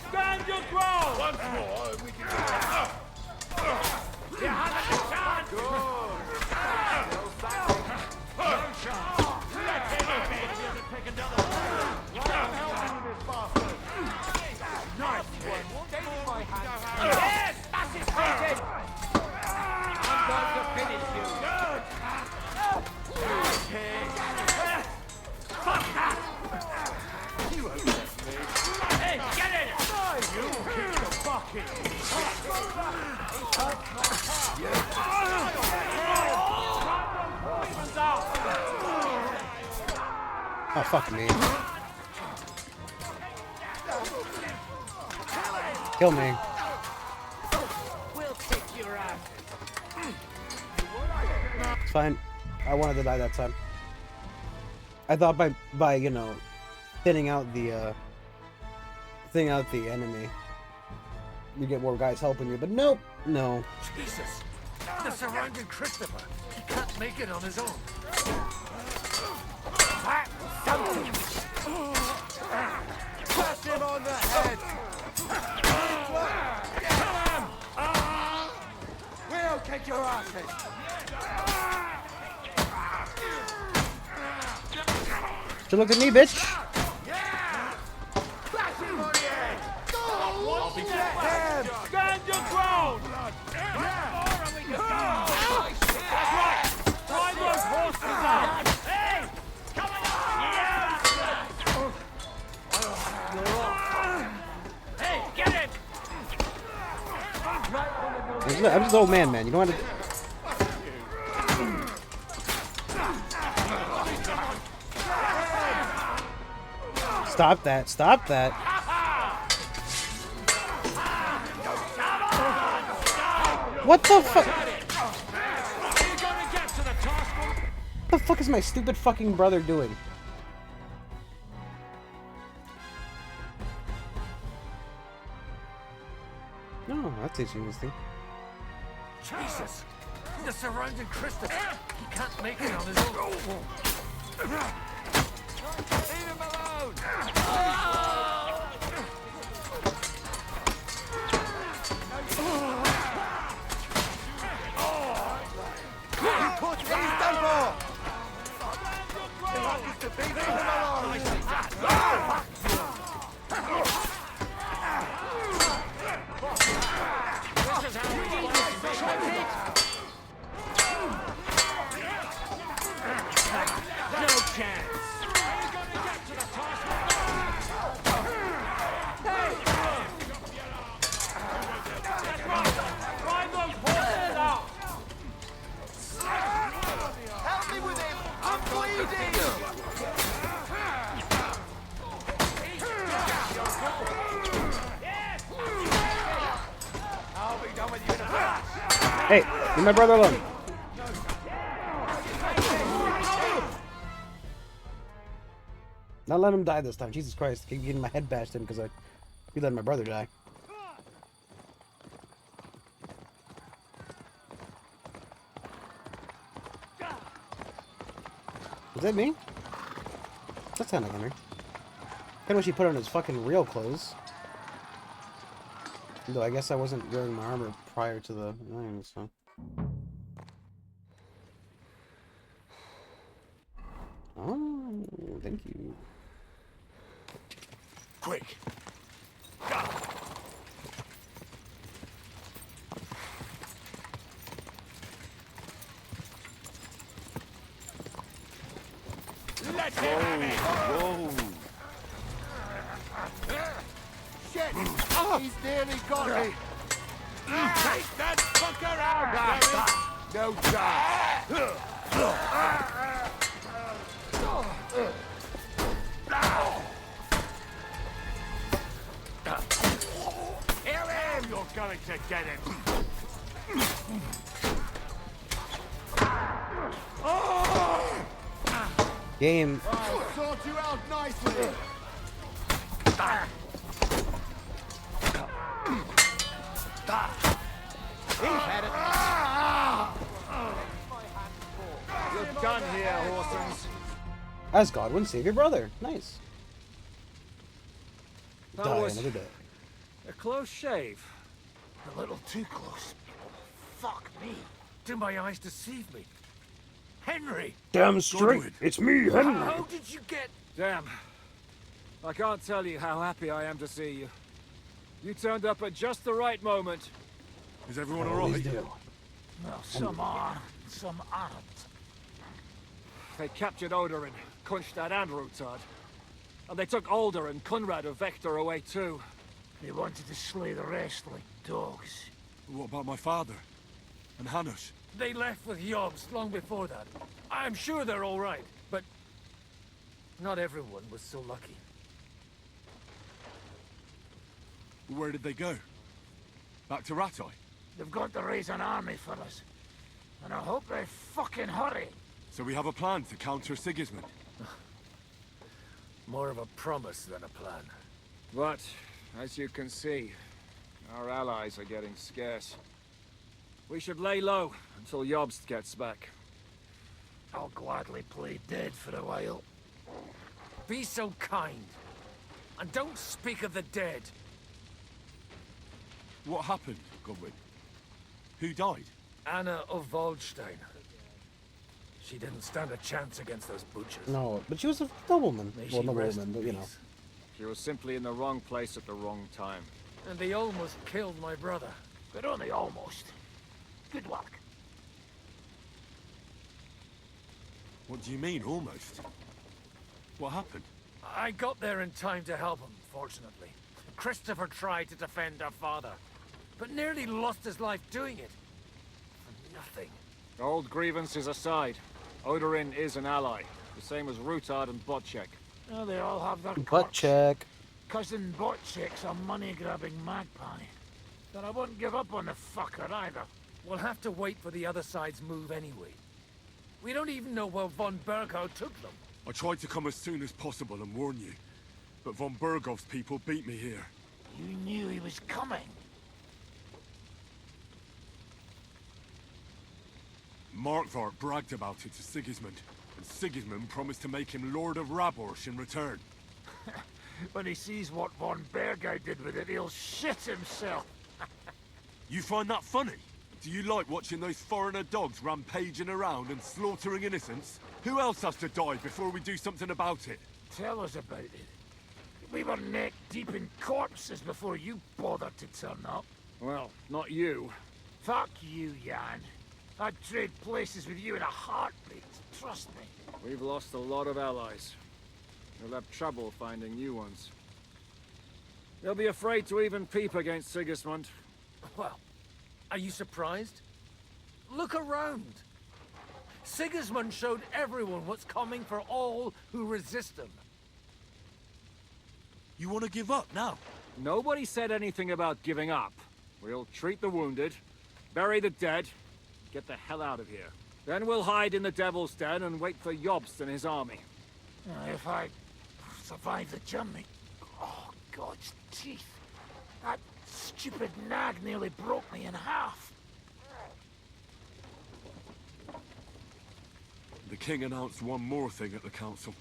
Stand your ground! Once more, we can get it. You haven't a chance! No chance! Let him in! Take another one! Nice one! Oh, fuck me. Kill me. We'll kick your ass. It's fine. I wanted to die that time. I thought by you know, thinning out the enemy, you get more guys helping you, but nope, no. Jesus! They're surrounding Christopher. He can't make it on his own. Crush him on the head! We'll kick your asses! So look at me, bitch. Bash him on the head! I'll be him! Stand your ground! That's right! Drive those horses out! Hey! Come on! Hey, get it! I'm just an old man, man. You don't have to. Stop that. Stop that. What the fuck? What the fuck is my stupid fucking brother doing? No, that's interesting. Jesus! They're surrounding Christopher. He can't make it on his own. Leave him alone! He's done for! The luck is to beat him alone! This is how we no chance! Drive those horses out! Help me with him! I'm bleeding! I'll be done with you in a flash! Hey, leave my brother alone. Not let him die this time. Jesus Christ. Keep getting my head bashed in because I let my brother die. Was that me? That sounded like Henry. Kind of wish he put on his fucking real clothes. Though I guess I wasn't wearing my armor prior to the thing, so. Oh, thank you. Quick! Let him have it! Whoa! Shit! He's nearly got me! Take that fucker out, damn it! No chance! Hear him! You're going to get him! Game. I'll sort you out nicely! He's had it! You're done here, Horsens. As Godwin, save your brother. Nice. That Die was another day. a close shave. A little too close. Fuck me. Do my eyes deceive me? Henry! Damn straight. It's me, Henry. How did you get... Damn. I can't tell you how happy I am to see you. You turned up at just the right moment. Is everyone alright? Well, some are, some aren't. They captured Oder in Kunstadt and Rutard. And they took Alder and Conrad of Vector away too. They wanted to slay the rest like dogs. What about my father? And Hanush? They left with Yobs long before that. I'm sure they're all right, but... Not everyone was so lucky. Where did they go? Back to Rattay? They've got to raise an army for us. And I hope they fucking hurry. So we have a plan to counter Sigismund? More of a promise than a plan. But, as you can see, our allies are getting scarce. We should lay low until Jobst gets back. I'll gladly play dead for a while. Be so kind. And don't speak of the dead. What happened, Godwin? Who died? Anna of Waldstein. She didn't stand a chance against those butchers. No, but she was a nobleman. May Well, she nobleman, rest in but you know. peace. She was simply in the wrong place at the wrong time. And they almost killed my brother. But only almost. Good work. What do you mean, almost? What happened? I got there in time to help him, fortunately. Christopher tried to defend our father, but nearly lost his life doing it. For nothing. Old grievances aside, Odorin is an ally, the same as Rutard and Botchek. Oh, they all have their Butt quirks. check. Cousin Botchek's a money-grabbing magpie. But I wouldn't give up on the fucker either. We'll have to wait for the other side's move anyway. We don't even know where von Berghout took them. I tried to come as soon as possible and warn you, but von Bergov's people beat me here. You knew he was coming. Markvart bragged about it to Sigismund, and Sigismund promised to make him Lord of Raborsh in return. When he sees what von Berghout did with it, he'll shit himself. You find that funny? Do you like watching those foreigner dogs rampaging around and slaughtering innocents? Who else has to die before we do something about it? Tell us about it. We were neck deep in corpses before you bothered to turn up. Well, not you. Fuck you, Jan. I'd trade places with you in a heartbeat. Trust me. We've lost a lot of allies. We'll have trouble finding new ones. They'll be afraid to even peep against Sigismund. Well, are you surprised? Look around. Sigismund showed everyone what's coming for all who resist him. You want to give up now? Nobody said anything about giving up. We'll treat the wounded, bury the dead, get the hell out of here. Then we'll hide in the Devil's Den and wait for Jobst and his army. If I survive the journey... Oh, God's teeth. That stupid nag nearly broke me in half. The king announced one more thing at the council.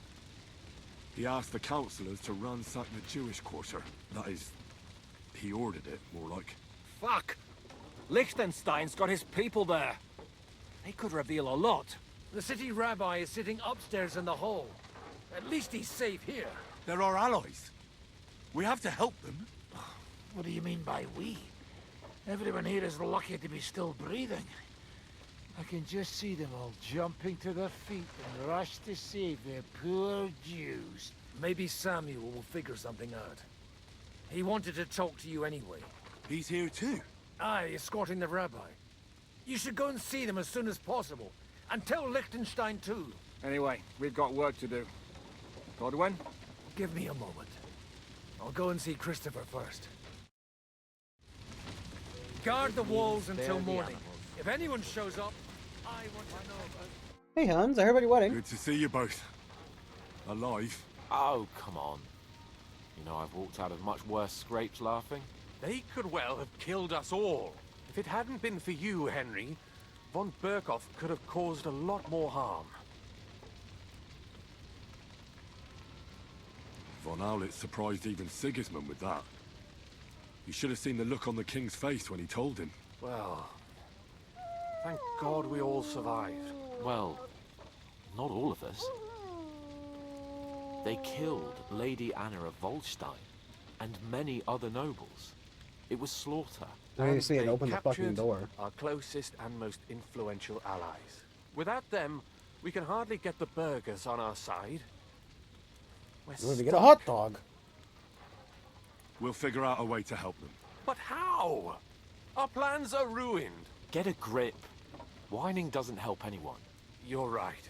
He asked the councillors to ransack the Jewish quarter. That is, he ordered it, more like. Fuck! Liechtenstein's got his people there. They could reveal a lot. The city rabbi is sitting upstairs in the hall. At least he's safe here. They're our allies. We have to help them. What do you mean by we? Everyone here is lucky to be still breathing. I can just see them all jumping to their feet and rush to save their poor Jews. Maybe Samuel will figure something out. He wanted to talk to you anyway. He's here too? Aye, escorting the rabbi. You should go and see them as soon as possible. And tell Liechtenstein too. Anyway, we've got work to do. Godwin? Give me a moment. I'll go and see Christopher first. Guard the walls until morning. If anyone shows up, I want to know about... Hey Hans, I heard about your wedding. Good to see you both. Alive. Oh, come on. You know, I've walked out of much worse scrapes laughing. They could well have killed us all. If it hadn't been for you, Henry, von Berkhoff could have caused a lot more harm. Von Aulitz surprised even Sigismund with that. You should have seen the look on the king's face when he told him. Well, thank God we all survived. Well, not all of us. They killed Lady Anna of Waldstein and many other nobles. It was slaughter. I see it open the fucking captured door. Our closest and most influential allies. Without them, we can hardly get the burghers on our side. We're to get a hot dog. We'll figure out a way to help them. But how? Our plans are ruined. Get a grip. Whining doesn't help anyone. You're right.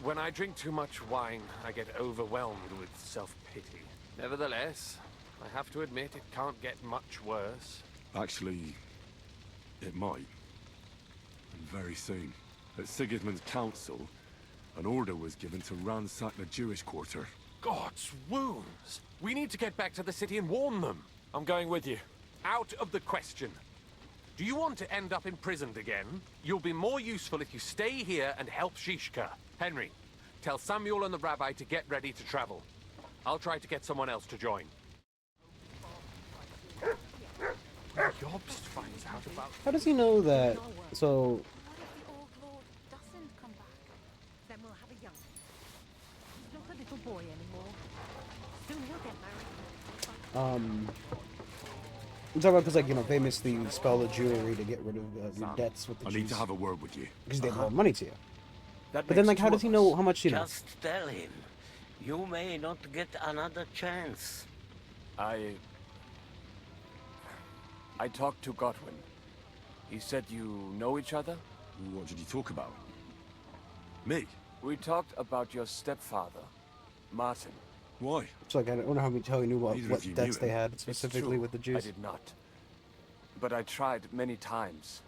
When I drink too much wine, I get overwhelmed with self-pity. Nevertheless, I have to admit it can't get much worse. Actually, it might. And very soon. At Sigismund's council, an order was given to ransack the Jewish quarter. God's wounds! We need to get back to the city and warn them. I'm going with you. Out of the question. Do you want to end up imprisoned again? You'll be more useful if you stay here and help Shishka. Henry, tell Samuel and the rabbi to get ready to travel. I'll try to get someone else to join. Jobst finds out about... How does he know that? So... Then we'll have a young. He's not a little boy anymore. Soon he'll get married. I'm talking about because, like, you know, they missed the spell of jewelry to get rid of your debts with the Jews. I need to have a word with you. Because they loan money to you. That But then, makes like, how two does he of know us. how much, you know? Just tell him. You may not get another chance. I talked to Godwin. He said you know each other? What did you talk about? Me? We talked about your stepfather, Martin. Why? It's like, I don't know how he knew what Neither of you debts knew they him. had, It's specifically true. with the Jews. I did not. But I tried many times.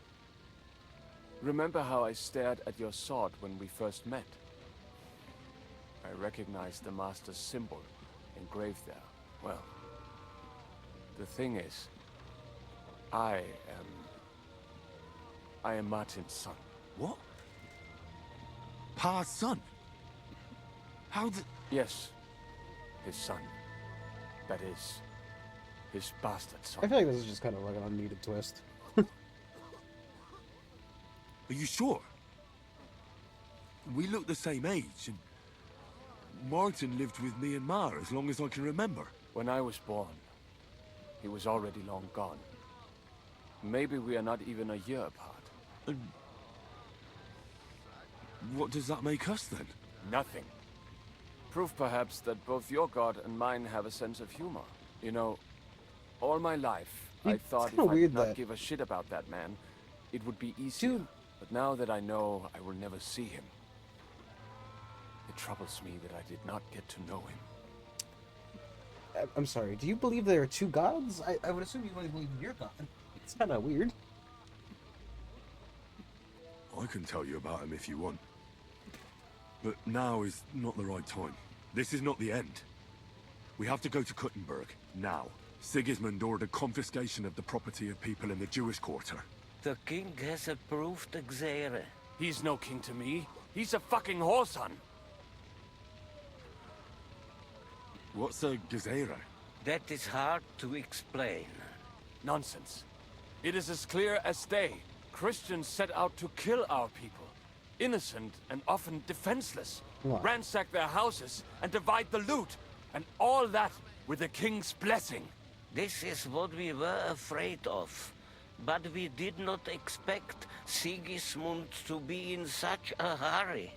Remember how I stared at your sword when we first met? I recognized the Master's symbol engraved there. Well, the thing is, I am Martin's son. What? Pa's son? How the... Yes, his son. That is, his bastard son. I feel like this is just kind of like an unneeded twist. Are you sure? We look the same age, and Martin lived with me and Ma as long as I can remember. When I was born, he was already long gone. Maybe we are not even a year apart. And what does that make us then? Nothing. Proof perhaps that both your god and mine have a sense of humor. You know, all my life, I thought if I did not give a shit about that man, it would be easier. Dude. But now that I know I will never see him, it troubles me that I did not get to know him. I'm sorry, do you believe there are two gods? I would assume you only believe in your god. It's kind of weird. I can tell you about him if you want. But now is not the right time. This is not the end. We have to go to Kuttenberg, now. Sigismund ordered confiscation of the property of people in the Jewish quarter. The king has approved Xere. He's no king to me. He's a fucking whoreson. What's a Gezerah? That is hard to explain. Nonsense. It is as clear as day. Christians set out to kill our people. Innocent and often defenseless. What? Ransack their houses and divide the loot. And all that with the king's blessing. This is what we were afraid of. But we did not expect Sigismund to be in such a hurry.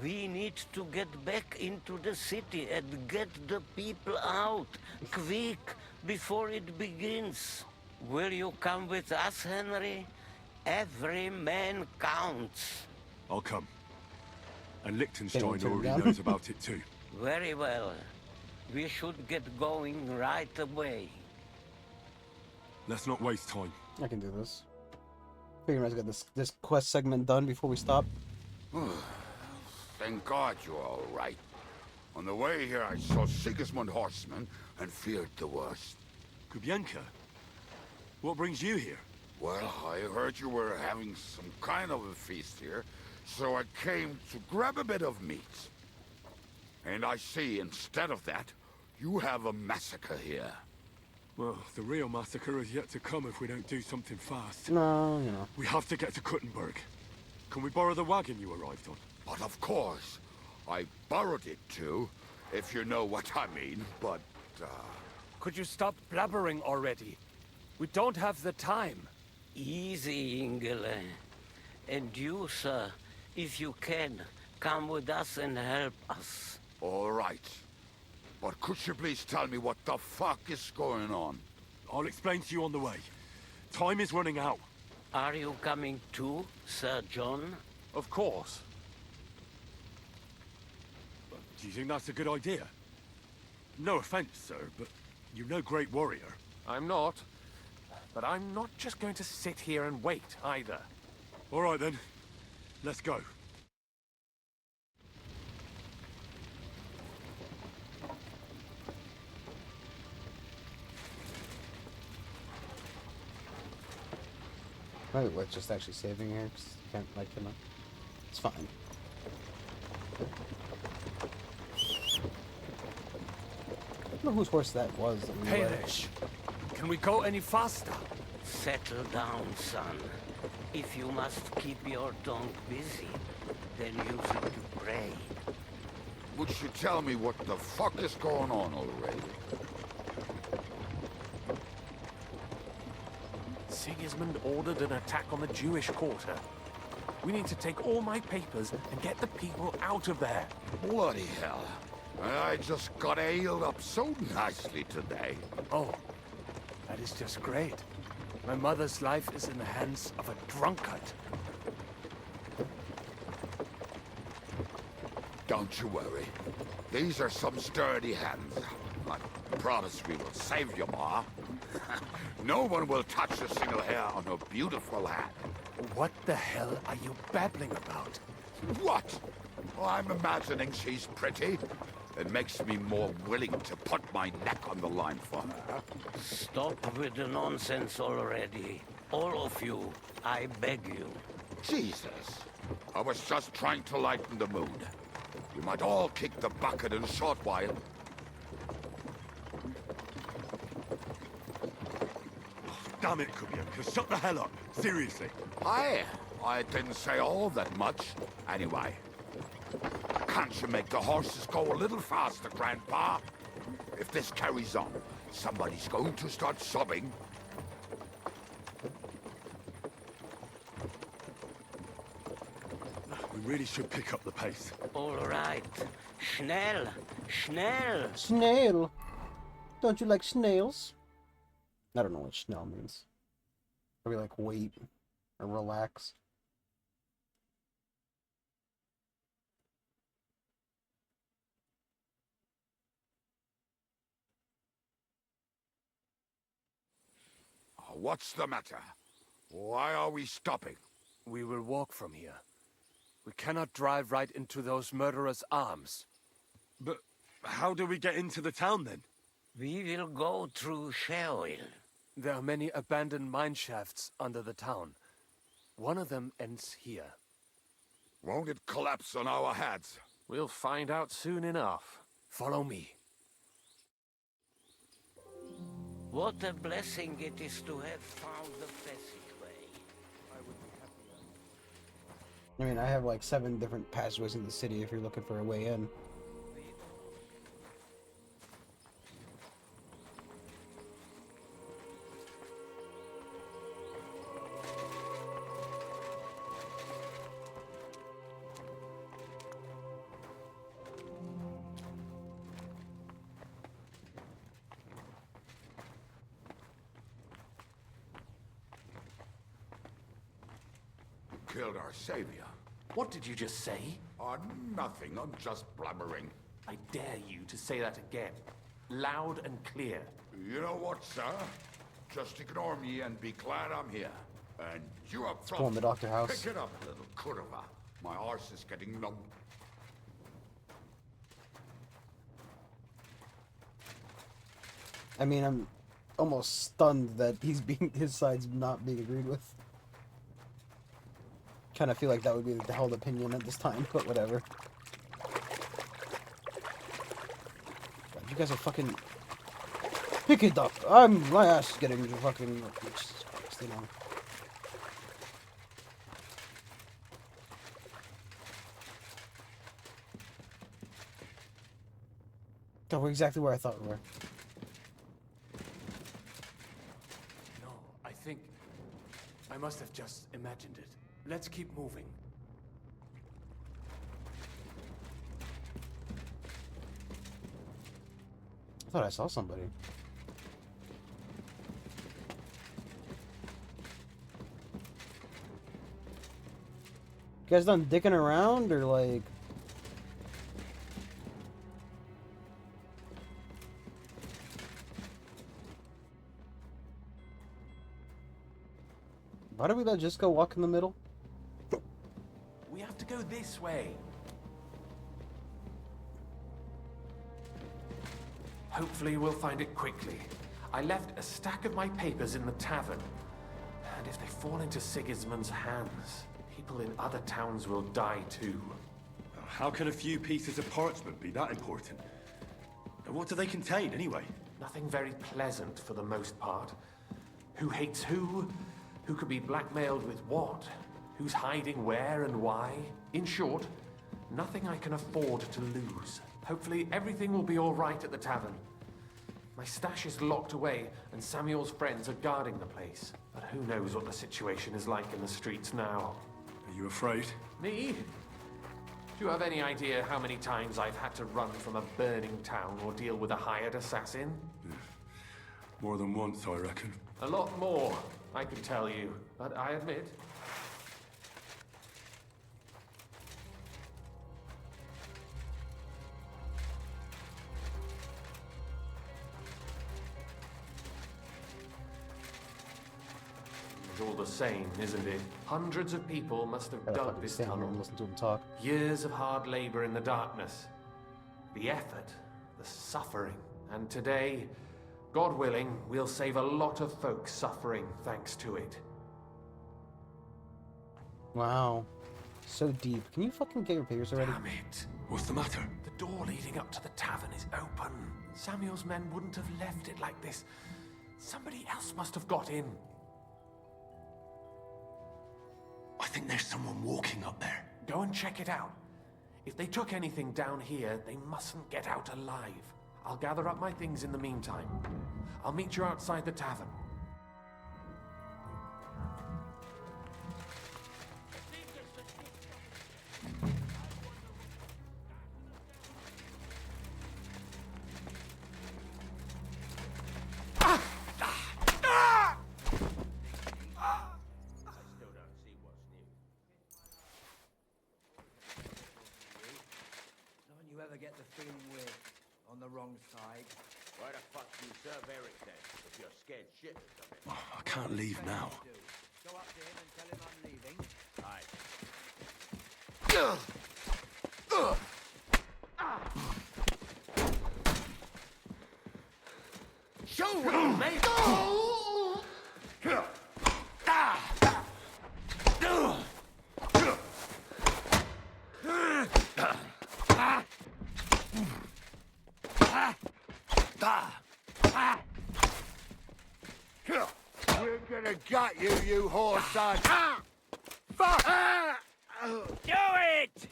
We need to get back into the city and get the people out, quick, before it begins. Will you come with us, Henry? Every man counts. I'll come. And Liechtenstein turn him already down. knows about it too. Very well. We should get going right away. Let's not waste time. I can do this. Figuring I was get this quest segment done before we stop. Thank God you're all right. On the way here, I saw Sigismund horsemen and feared the worst. Kubienka? What brings you here? Well, I heard you were having some kind of a feast here, so I came to grab a bit of meat. And I see, instead of that, you have a massacre here. Well, the real massacre is yet to come if we don't do something fast. No, you know. We have to get to Kuttenberg. Can we borrow the wagon you arrived on? But of course, I borrowed it too, if you know what I mean, but, Could you stop blabbering already? We don't have the time. Easy, Ingele. And you, sir, if you can, come with us and help us. All right. But could you please tell me what the fuck is going on? I'll explain to you on the way. Time is running out. Are you coming too, Sir John? Of course. Do you think that's a good idea? No offense, sir, but you're no great warrior. I'm not. But I'm not just going to sit here and wait, either. All right, then. Let's go. Might be worth just actually saving here, because can't, like, you know. It's fine. I don't know whose horse that was. Perish. Can we go any faster? Settle down, son. If you must keep your tongue busy, then use it to pray. Would you tell me what the fuck is going on already? Sigismund ordered an attack on the Jewish quarter. We need to take all my papers and get the people out of there. Bloody hell. I just got ailed up so nicely today. Oh, that is just great. My mother's life is in the hands of a drunkard. Don't you worry. These are some sturdy hands. I promise we will save you, Ma. No one will touch a single hair on her beautiful head. What the hell are you babbling about? What? Oh, I'm imagining she's pretty. It makes me more willing to put my neck on the line for her. Stop with the nonsense already. All of you, I beg you. Jesus. I was just trying to lighten the mood. We might all kick the bucket in a short while. Damn it, Kubyanka, shut the hell up. Seriously. I didn't say all that much. Anyway, can't you make the horses go a little faster, Grandpa? If this carries on, somebody's going to start sobbing. We really should pick up the pace. All right. Schnell! Schnell! Snail! Don't you like snails? I don't know what schnell means. Probably like wait or relax. What's the matter? Why are we stopping? We will walk from here. We cannot drive right into those murderers' arms. But how do we get into the town then? We will go through Sheol. There are many abandoned mine shafts under the town. One of them ends here. Won't it collapse on our heads? We'll find out soon enough. Follow me. What a blessing it is to have found the passageway. I mean, I have like 7 different passageways in the city if you're looking for a way in. Killed our savior. What did you just say? Nothing. I'm just blubbering. I dare you to say that again. Loud and clear. You know what, sir? Just ignore me and be glad I'm here. And you up front. Go in the doctor house. Pick it up, little curva. My arse is getting numb. I mean, I'm almost stunned that his side's not being agreed with. Kind of feel like that would be the held opinion at this time, but whatever. God, you guys are fucking... Pick it up! My ass is getting fucking... Jesus Christ, you know. God, we're exactly where I thought we were. No, I think... I must have just imagined it. Let's keep moving. I thought I saw somebody. You guys done dicking around, or like... Why don't we not just go walk in the middle? We have to go this way. Hopefully we'll find it quickly. I left a stack of my papers in the tavern. And if they fall into Sigismund's hands, people in other towns will die too. How can a few pieces of parchment be that important? And what do they contain, anyway? Nothing very pleasant for the most part. Who hates who? Who could be blackmailed with what? Who's hiding where and why? In short, nothing I can afford to lose. Hopefully everything will be all right at the tavern. My stash is locked away, and Samuel's friends are guarding the place. But who knows what the situation is like in the streets now? Are you afraid? Me? Do you have any idea how many times I've had to run from a burning town or deal with a hired assassin? More than once, I reckon. A lot more, I can tell you. But I admit, it's all the same, isn't it? Hundreds of people must have dug this tunnel. And listen to him talk. Years of hard labor in the darkness. The effort, the suffering. And today, God willing, we'll save a lot of folks suffering thanks to it. Wow. So deep. Can you fucking get your papers already? Damn it. What's the matter? The door leading up to the tavern is open. Samuel's men wouldn't have left it like this. Somebody else must have got in. I think there's someone walking up there. Go and check it out. If they took anything down here, they mustn't get out alive. I'll gather up my things in the meantime. I'll meet you outside the tavern. You ever get the feeling we're on the wrong side? Why the fuck do you serve Eric then, if you're scared shitless of him? I can't leave now. Go up to him and tell him I'm leaving. Aye. Show me, mate! We're gonna gut you, you whore son! Fuck! Do it!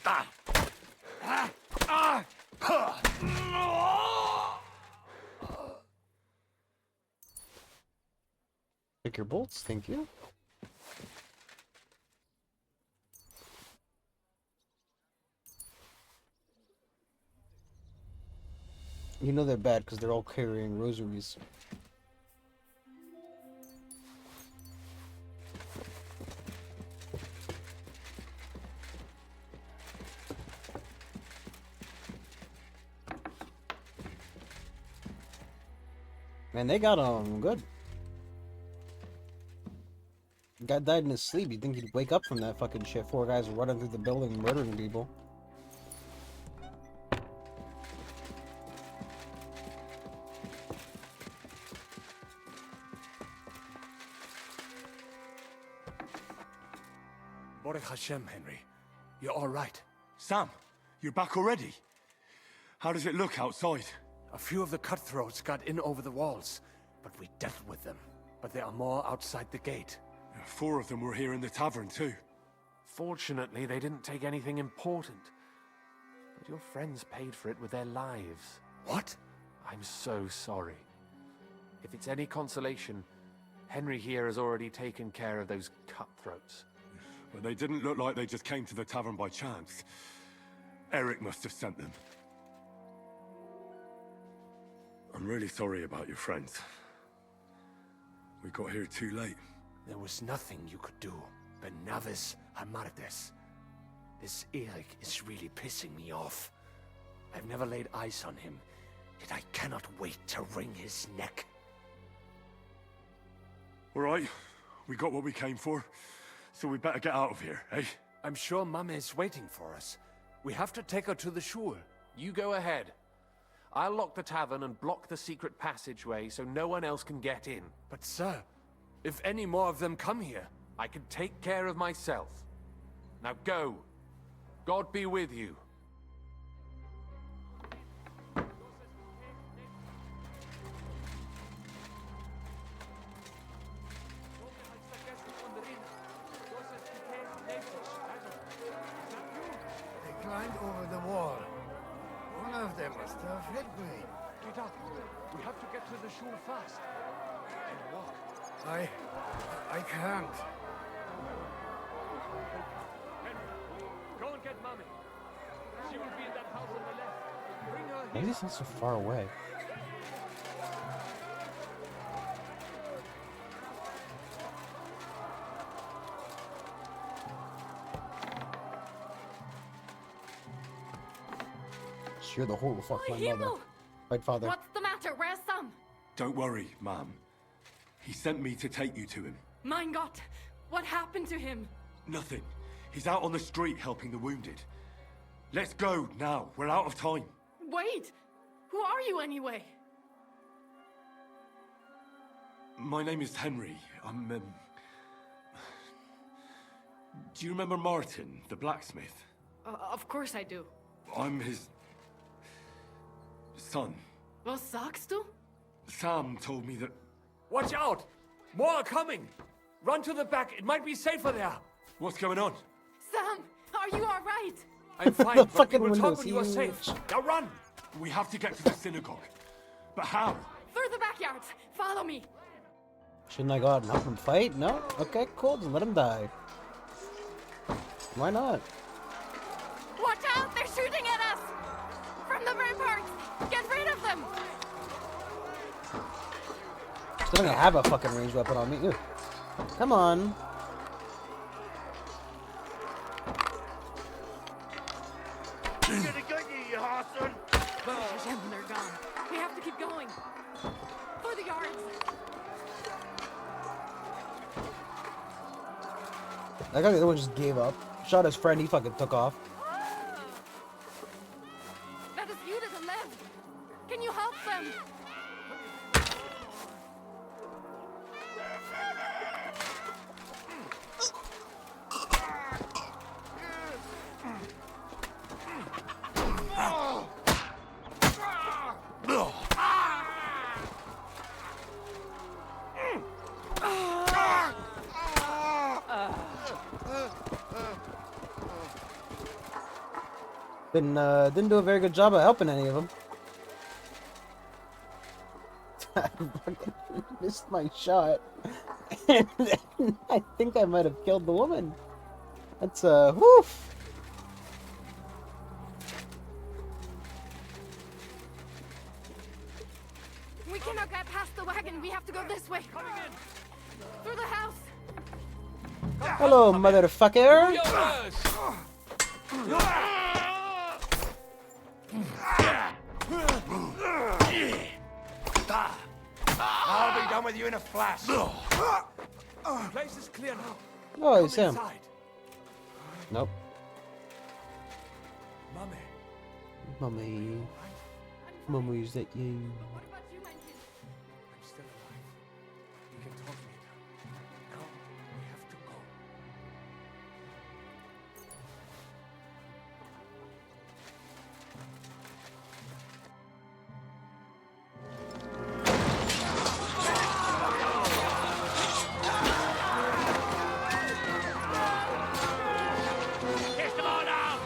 Pick your bolts, thank you. You know they're bad because they're all carrying rosaries. Man, they got good. Guy died in his sleep. You'd think he'd wake up from that fucking shit. 4 guys running through the building, murdering people. Baruch Hashem, Henry. You're all right. Sam, you're back already? How does it look outside? A few of the cutthroats got in over the walls, but we dealt with them. But there are more outside the gate. 4 of them were here in the tavern too. Fortunately, they didn't take anything important. But your friends paid for it with their lives. What? I'm so sorry. If it's any consolation, Henry here has already taken care of those cutthroats. But they didn't look like they just came to the tavern by chance. Eric must have sent them. I'm really sorry about your friends. We got here too late. There was nothing you could do. Benavis Hamardes. This Eric is really pissing me off. I've never laid eyes on him, yet I cannot wait to wring his neck. All right, We got what we came for, so we better get out of here, eh? I'm sure Mum is waiting for us. We have to take her to the shul. You go ahead. I'll lock the tavern and block the secret passageway so no one else can get in. But sir, if any more of them come here, I can take care of myself. Now go. God be with you. They climbed over the wall. One of them must have hit me. Get up. We have to get to the shul fast. And walk. I can't. Go and get Mummy. She will be in that house on the left. Bring her Why is he sound so far away? You're the whole fuck my mother. Right, father. What's the matter? Where's Sam? Don't worry, Mom. He sent me to take you to him. Mein Gott, what happened to him? Nothing. He's out on the street helping the wounded. Let's go now. We're out of time. Wait, who are you anyway? My name is Henry. I'm, Do you remember Martin, the blacksmith? Of course I do. I'm his... son. Was sagst du? Sam told me that... Watch out! More are coming! Run to the back, it might be safer there. What's going on? Sam, are you all right? I'm fine, The but fucking we will talk window's when you are safe. huge. Now run! We have to get to the synagogue. But how? Through the backyards. Follow me. Shouldn't I go out and help him fight? No? Okay, cool. Then let him die. Why not? Watch out! They're shooting at us! From the ramparts! Get rid of them! Still gonna have a fucking ranged weapon on me. Ew. Come on. Gonna get you, you Hassan! They're gone. We have to keep going. For the yards. That guy, the other one just gave up. Shot his friend. He fucking took off. That is you to the left. Can you help them? Didn't do a very good job of helping any of them. I fucking missed my shot. And I think I might have killed the woman. That's woof. We cannot get past the wagon. We have to go this way. Coming in. Through the house. Hello, motherfucker. I'll be done with you in a flash. Place is clear now. Oh, it's him. Inside. Nope. Mummy. Mummy, is that you? I'm still alive. You can talk me now. Now we have to go. Kiss them all down.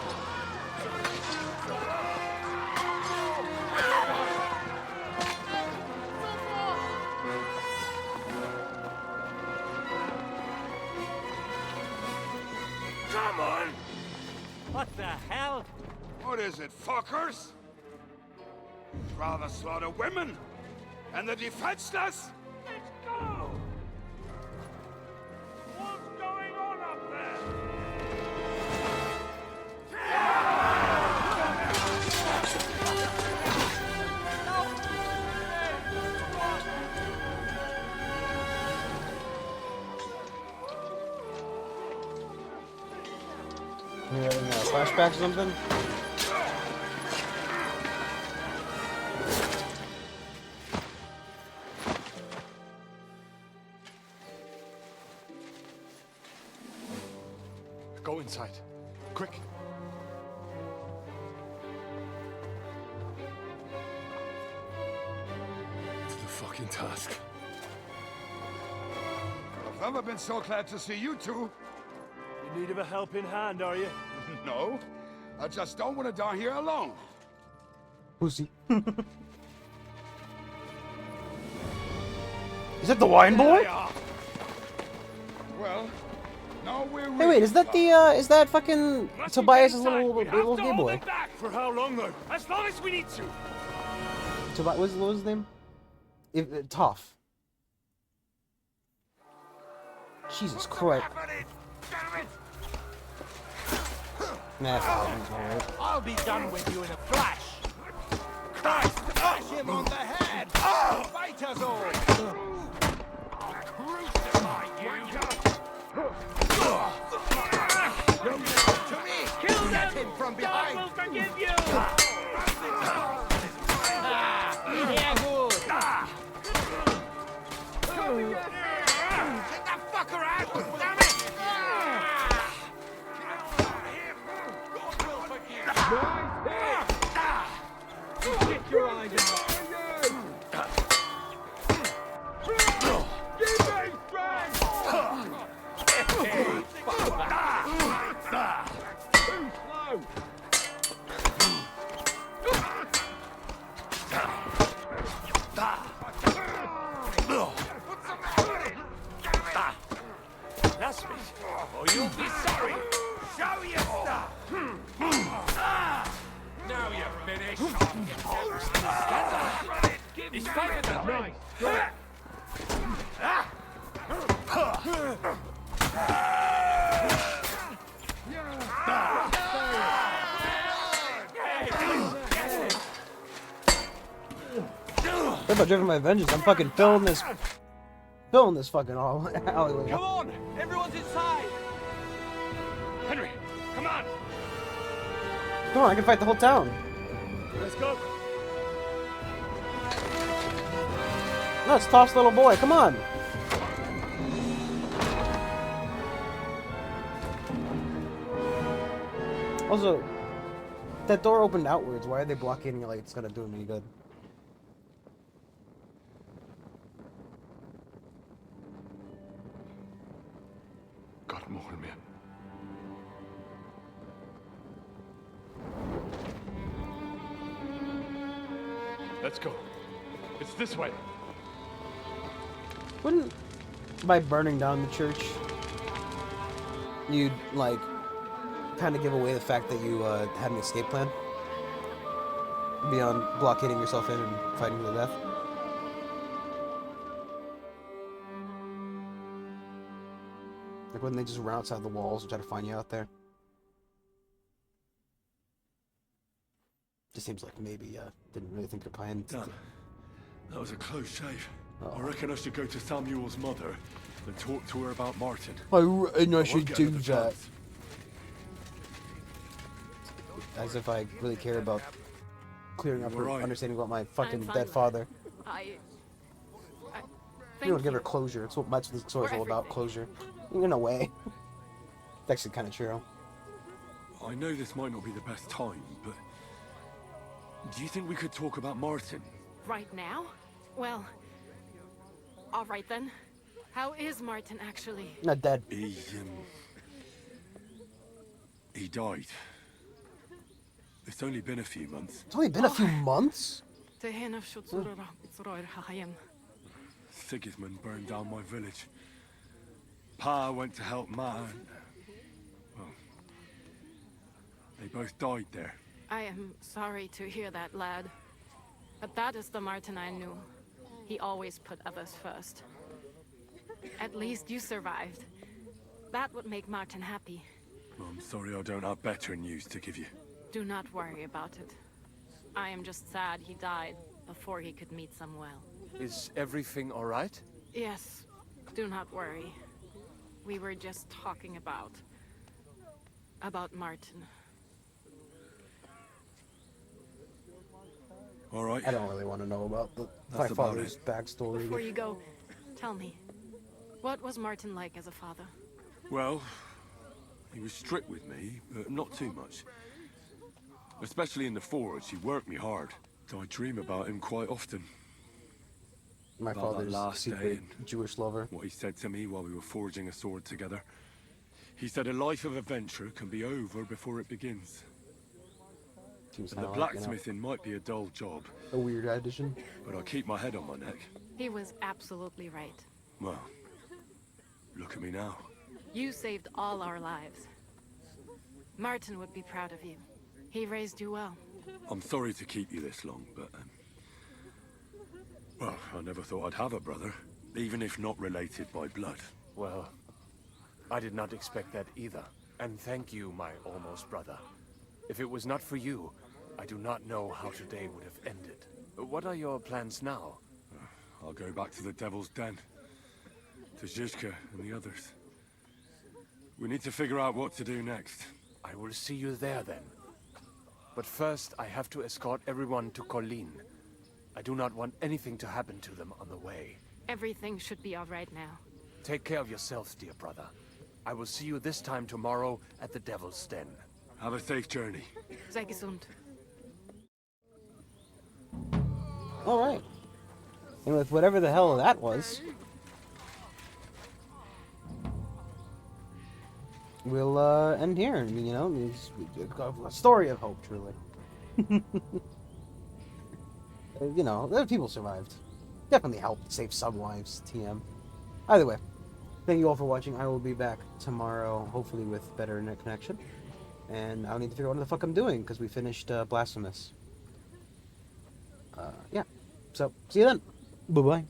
Come on! What the hell? What is it, fuckers? Rather slaughter women and the defenseless? Let's go! What's going on up there? flashbacks or something? Go inside. Quick. To the fucking task. I've never been so glad to see you two. In need of a helping hand, are you? No. I just don't want to die here alone. Pussy. Is that the wine boy? Well, now we're Hey, wait, is that the, is that fucking Tobias' little gay boy? For how long, though? As long as we need to. Tobias, what was his name? Toph. Jesus Christ. Nah, alright. I'll be done with you in a flash. Christ, smash him on the head. Fight us all. Crucify you. To me. Kill him from behind. God will forgive you. Yeah, good. Get that fucker out. Damn it. Get your eyes out. That's me. Or you'll be sorry. Show your stuff. Now you're finished. He's fighting that right. What about driven by vengeance? I'm fucking filling this fucking alleyway. Come on, everyone's inside. Henry, come on. Come on, I can fight the whole town. Let's go. No, it's Toph's little boy. Come on. Also, that door opened outwards. Why are they blockading it like it's gonna do him any good? God more me. Let's go. It's this way. Wouldn't, by burning down the church, you'd, like, kind of give away the fact that you had an escape plan? Beyond blockading yourself in and fighting to the death? Like, wouldn't they just run outside the walls and try to find you out there? Just seems like maybe, didn't really think your plan. Damn. That was a close shave. I reckon I should go to Samuel's mother and talk to her about Martin. I should do that. As if I really care about clearing up her understanding about my fucking dead father. You don't give her closure. It's what much of the story's all about, closure. In a way. It's actually kind of true. I know this might not be the best time, but do you think we could talk about Martin? Right now? Well, all right then. How is Martin actually? Not dead. He died. It's only been a few months. It's only been a few months? Sigismund burned down my village. Pa went to help Ma. Well, they both died there. I am sorry to hear that, lad. But that is the Martin I knew. He always put others first. At least you survived. That would make Martin happy. I'm sorry I don't have better news to give you. Do not worry about it. I am just sad he died before he could meet Samuel. Is everything all right? Yes, do not worry. We were just talking about Martin. All right. I don't really want to know about my That's about father's backstory. Before you go, tell me, what was Martin like as a father? Well, he was strict with me, but not too much. Especially in the forge, he worked me hard. I dream about him quite often. My About that father's last day secret and Jewish lover. what he said to me while we were forging a sword together. He said a life of adventure can be over before it begins. Seems And kinda the like, blacksmithing might be a dull job. a weird addition. But I keep my head on my neck. He was absolutely right. Well, look at me now. You saved all our lives. Martin would be proud of you. He raised you well. I'm sorry to keep you this long, but... well, I never thought I'd have a brother, even if not related by blood. Well, I did not expect that either. And thank you, my almost brother. If it was not for you, I do not know how today would have ended. What are your plans now? I'll go back to the Devil's Den. To Zizka and the others. We need to figure out what to do next. I will see you there then. But first, I have to escort everyone to Colleen. I do not want anything to happen to them on the way. Everything should be all right now. Take care of yourselves, dear brother. I will see you this time tomorrow at the Devil's Den. Have a safe journey. Sei gesund. Alright. And with whatever the hell that was, we'll end here. I mean, you know, it's a story of hope, truly. You know, the people survived. Definitely helped save some lives, TM. Either way, thank you all for watching. I will be back tomorrow, hopefully with better internet connection. And I'll need to figure out what the fuck I'm doing, because we finished Blasphemous. Yeah. So, see you then. Bye-bye.